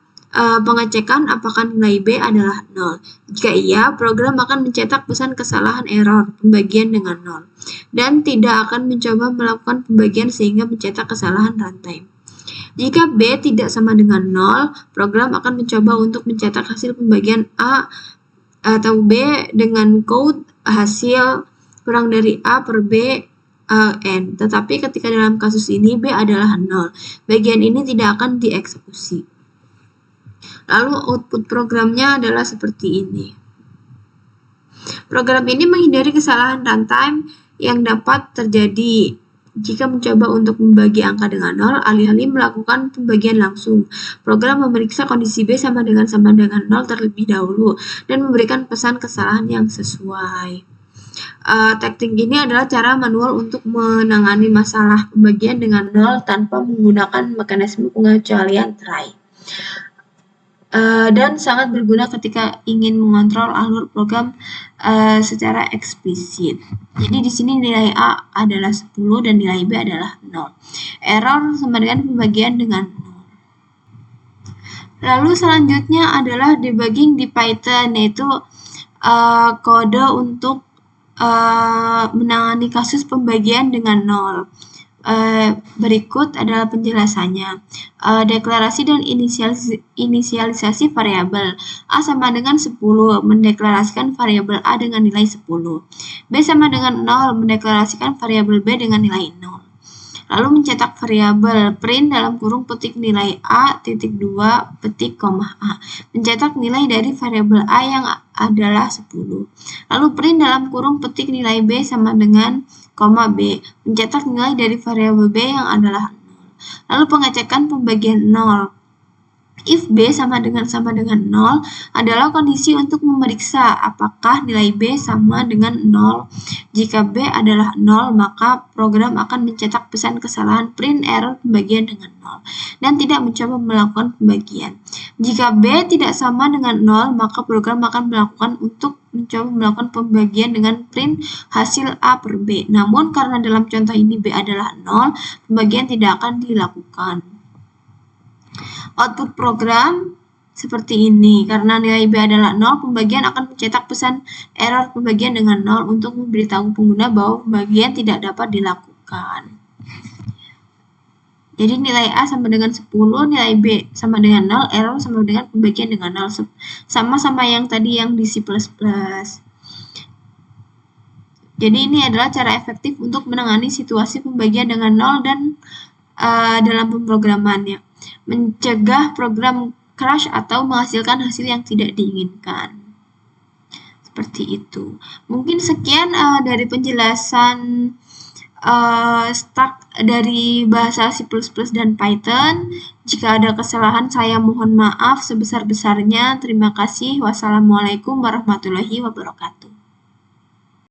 pengecekan apakah nilai B adalah 0. Jika iya, program akan mencetak pesan kesalahan error pembagian dengan 0 dan tidak akan mencoba melakukan pembagian sehingga mencetak kesalahan runtime. Jika B tidak sama dengan 0, program akan mencoba untuk mencetak hasil pembagian A atau B dengan code hasil kurang dari A per B N. Tetapi ketika dalam kasus ini B adalah 0, bagian ini tidak akan dieksekusi. Lalu output programnya adalah seperti ini. Program ini menghindari kesalahan runtime yang dapat terjadi jika mencoba untuk membagi angka dengan 0, alih-alih melakukan pembagian langsung. Program memeriksa kondisi B sama dengan 0 terlebih dahulu dan memberikan pesan kesalahan yang sesuai. Teknik ini adalah cara manual untuk menangani masalah pembagian dengan 0 tanpa menggunakan mekanisme pengecualian try. Dan sangat berguna ketika ingin mengontrol alur program secara eksplisit. Jadi di sini nilai A adalah 10 dan nilai B adalah 0. Error sama dengan pembagian dengan 0. Lalu selanjutnya adalah debugging di Python, yaitu kode untuk menangani kasus pembagian dengan nol. Berikut adalah penjelasannya. Deklarasi dan inisialisasi variabel. A sama dengan 10, mendeklarasikan variabel A dengan nilai 10. B sama dengan 0, mendeklarasikan variabel B dengan nilai 0. Lalu mencetak variabel print dalam kurung petik nilai A titik 2 petik koma A. Mencetak nilai dari variabel A yang adalah 10. Lalu print dalam kurung petik nilai B sama dengan koma B. Mencetak nilai dari variabel B yang adalah 0. Lalu pengecekan pembagian 0. If B sama dengan 0 adalah kondisi untuk memeriksa apakah nilai B sama dengan 0. Jika B adalah 0, maka program akan mencetak pesan kesalahan print error pembagian dengan 0 dan tidak mencoba melakukan pembagian. Jika B tidak sama dengan 0, maka program akan mencoba melakukan pembagian dengan print hasil A per B. Namun karena dalam contoh ini B adalah 0, pembagian tidak akan dilakukan. Output program seperti ini. Karena nilai B adalah 0, pembagian akan mencetak pesan error pembagian dengan 0 untuk memberitahu pengguna bahwa pembagian tidak dapat dilakukan. Jadi nilai A sama dengan 10, nilai B sama dengan 0, error sama dengan pembagian dengan 0. Sama-sama yang tadi yang di C++. Jadi ini adalah cara efektif untuk menangani situasi pembagian dengan 0 dan dalam pemrogramannya. Mencegah program crash atau menghasilkan hasil yang tidak diinginkan. Seperti itu. Mungkin sekian dari penjelasan start dari bahasa C++ dan Python. Jika ada kesalahan, saya mohon maaf sebesar-besarnya. Terima kasih. Wassalamualaikum warahmatullahi wabarakatuh.